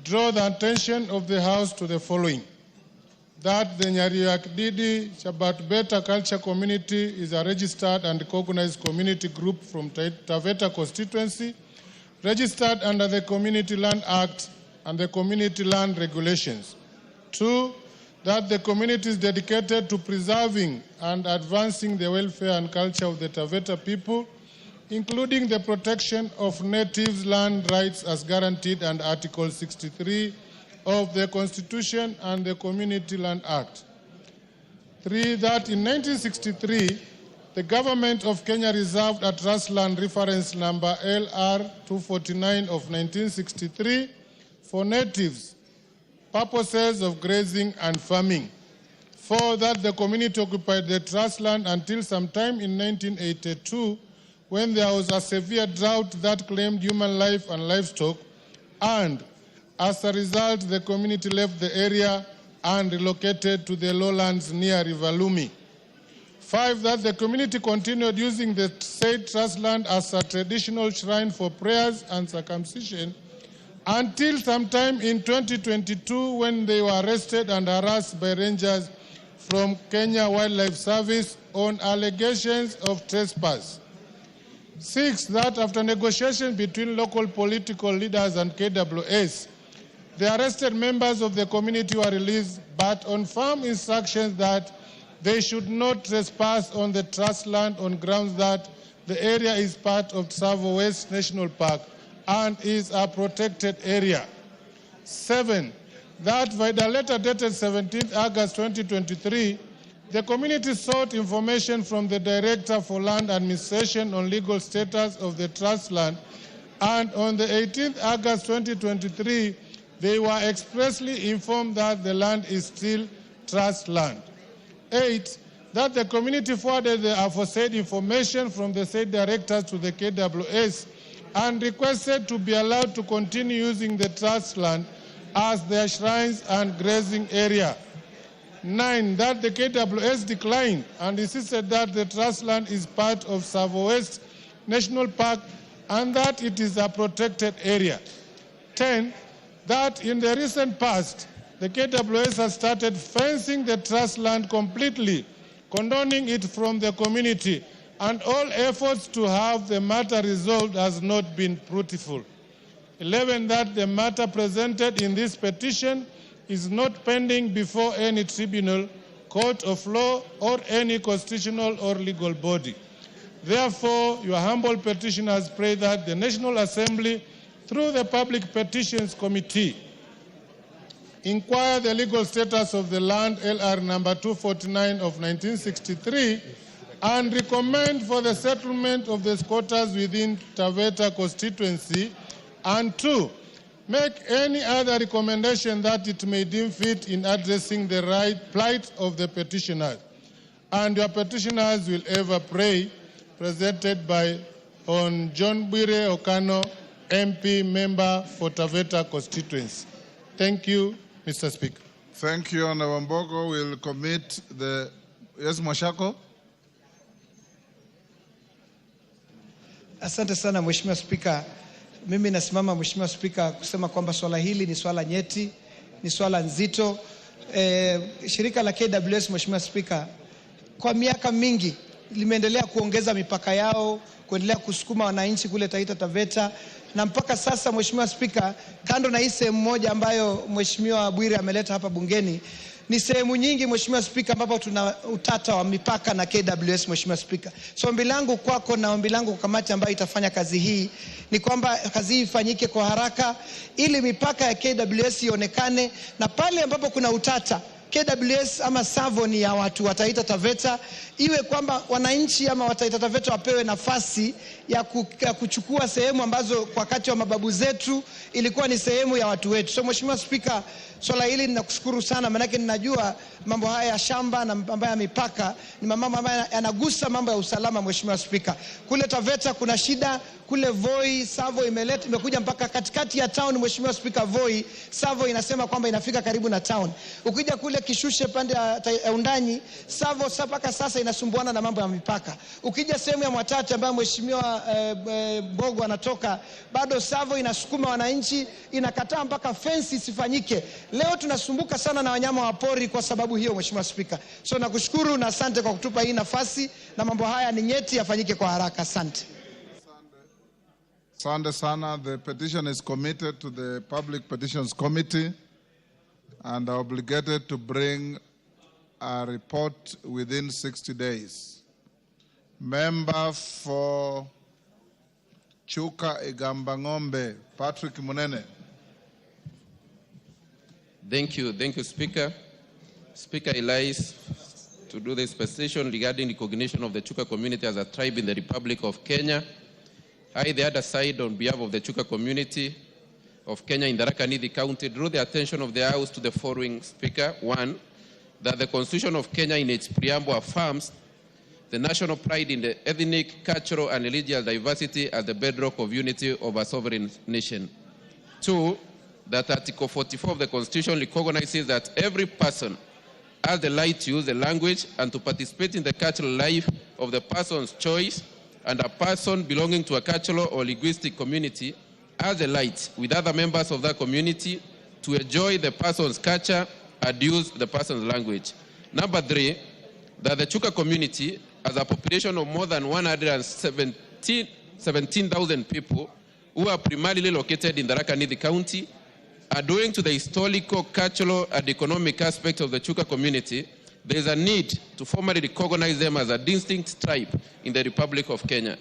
draw the attention of the House to the following. that the Nyariak-Didi Shabat-Beta Culture Community is a registered and recognized community group from Taveta constituency, registered under the Community Land Act and the Community Land Regulations. 2, that the community is dedicated to preserving and advancing the welfare and culture of the Taveta people, including the protection of natives' land rights as guaranteed under Article 63 of the Constitution and the Community Land Act. 3, that in 1963, the government of Kenya reserved a trust land reference number LR 249 of 1963 for natives, purposes of grazing and farming. 4, that the community occupied the trust land until sometime in 1982, when there was a severe drought that claimed human life and livestock, and as a result, the community left the area and relocated to the lowlands near River Lumi. 5, that the community continued using the said trust land as a traditional shrine for prayers and circumcision until sometime in 2022, when they were arrested and harassed by rangers from Kenya Wildlife Service on allegations of trespass. 6, that after negotiation between local political leaders and KWS, the arrested members of the community were released, but on firm instructions that they should not trespass on the trust land on grounds that the area is part of Tsavo West National Park and is a protected area. 7, that by the letter dated 17th August 2023, the community sought information from the Director for Land Administration on legal status of the trust land, and on the 18th August 2023, they were expressly informed that the land is still trust land. 8, that the community forwarded the aforesaid information from the said directors to the KWS and requested to be allowed to continue using the trust land as their shrines and grazing area. 9, that the KWS declined and insisted that the trust land is part of Tsavo West National Park and that it is a protected area. 10, that in the recent past, the KWS has started fencing the trust land completely, condoning it from the community, and all efforts to have the matter resolved has not been fruitful. 11, that the matter presented in this petition is not pending before any tribunal, court of law, or any constitutional or legal body. Therefore, your humble petitioners pray that the National Assembly, through the Public Petitions Committee, inquire the legal status of the land LR number 249 of 1963 and recommend for the settlement of the squatters within Taveta constituency, and 2, make any other recommendation that it may deem fit in addressing the plight of the petitioners. And your petitioners will ever pray, presented by Hon. John Bwire Okano, MP, member for Taveta constituency. Thank you, Mr. Speaker. Thank you, Honorable Mbogo. We'll commit the... Yes, Mwashako. Asante sana Mheshimiwa Spika. Mimi nasimama Mheshimiwa Spika kusema kwamba swala hili ni swala nyeti, ni swala nzito. Shirika la KWS Mheshimiwa Spika kwa miaka mingi limeendelea kuongeza mipaka yao, kuendelea kusukuma wananchi kule Taita Taveta, na mpaka sasa Mheshimiwa Spika, kando na hii sehemu moja ambayo Mheshimiwa Bwire ameleta hapa bungeni, ni sehemu nyingi Mheshimiwa Spika ambapo tuna utata wa mipaka na KWS Mheshimiwa Spika. So ombi langu kwako na ombi langu kwa kamati ambayo itafanya kazi hii ni kwamba kazi hii ifanyike kwa haraka ili mipaka ya KWS ionekane, na pale ambapo kuna utata KWS ama Tsavo ni ya watu wa Taita Taveta, iwe kwamba wananchi ama wa Taita Taveta wapewe nafasi ya kuchukua sehemu ambazo kwa wakati wa mababu zetu ilikuwa ni sehemu ya watu wetu. So Mheshimiwa Spika, swala hili ninakushukuru sana, maana ninajua mambo haya ya shamba na mambo ya mipaka ni mambo ambayo yanagusa mambo ya usalama. Mheshimiwa Spika, kule Taveta kuna shida, kule Voi Tsavo imekuja mpaka katikati ya town. Mheshimiwa Spika, Voi Tsavo inasema kwamba inafika karibu na town. Ukija kule kule Kishushe pande ya Undanyi, Savo mpaka sasa inasumbuana na mambo ya mipaka. Ukija sehemu ya Mwatate ambayo mheshimiwa Bogo anatoka, bado Savo inasukuma wananchi, inakataa mpaka fence isifanyike. Leo tunasumbuka sana na wanyama wa pori kwa sababu hiyo, Mheshimiwa Spika. So nakushukuru na asante kwa kutupa hii nafasi, na mambo haya ni nyeti, yafanyike kwa haraka. Asante. Asante sana. The petition is committed to the Public Petitions Committee and are obligated to bring a report within 60 days. Member for Chuka Igambangombe, Patrick Munene. Thank you, Speaker. Speaker Elias, to do this petition regarding recognition of the Chuka community as a tribe in the Republic of Kenya. I, the other side, on behalf of the Chuka community of Kenya in Tharaka Nithi County, drew the attention of the House to the following, Speaker. One, that the Constitution of Kenya in its preamble affirms the national pride in the ethnic, cultural, and religious diversity as the bedrock of unity of a sovereign nation. Two, that Article 44 of the Constitution recognizes that every person has the right to use the language and to participate in the cultural life of the person's choice, and a person belonging to a cultural or linguistic community has the right, with other members of that community, to enjoy the person's culture and use the person's language. Number three, that the Chuka community has a population of more than 117,000 people who are primarily located in Tharaka Nithi County, and owing to the historical, cultural, and economic aspects of the Chuka community, there is a need to formally recognize them as a distinct tribe in the Republic of Kenya.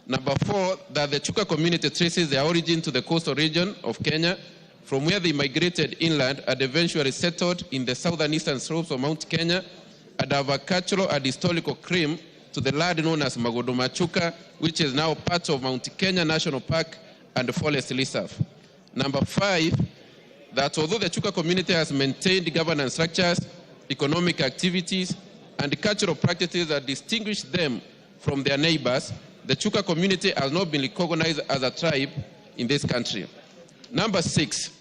Number four, that the Chuka community traces their origin to the coastal region of Kenya, from where they migrated inland and eventually settled in the southern eastern slopes of Mount Kenya, and have a cultural and historical claim to the land known as Magodoma Chuka, which is now part of Mount Kenya National Park and the Forest Reserve. Number five, that although the Chuka community has maintained governance structures, economic activities, and cultural practices that distinguish them from their neighbors, the Chuka community has not been recognized as a tribe in this country. Number six,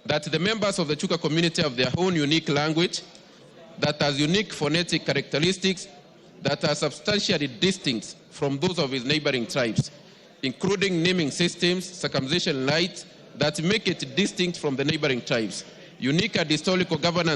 that the members of the Chuka community have their own unique language that has unique phonetic characteristics that are substantially distinct from those of its neighboring tribes, including naming systems, circumcision rites that make it distinct from the neighboring tribes, unique and historical governance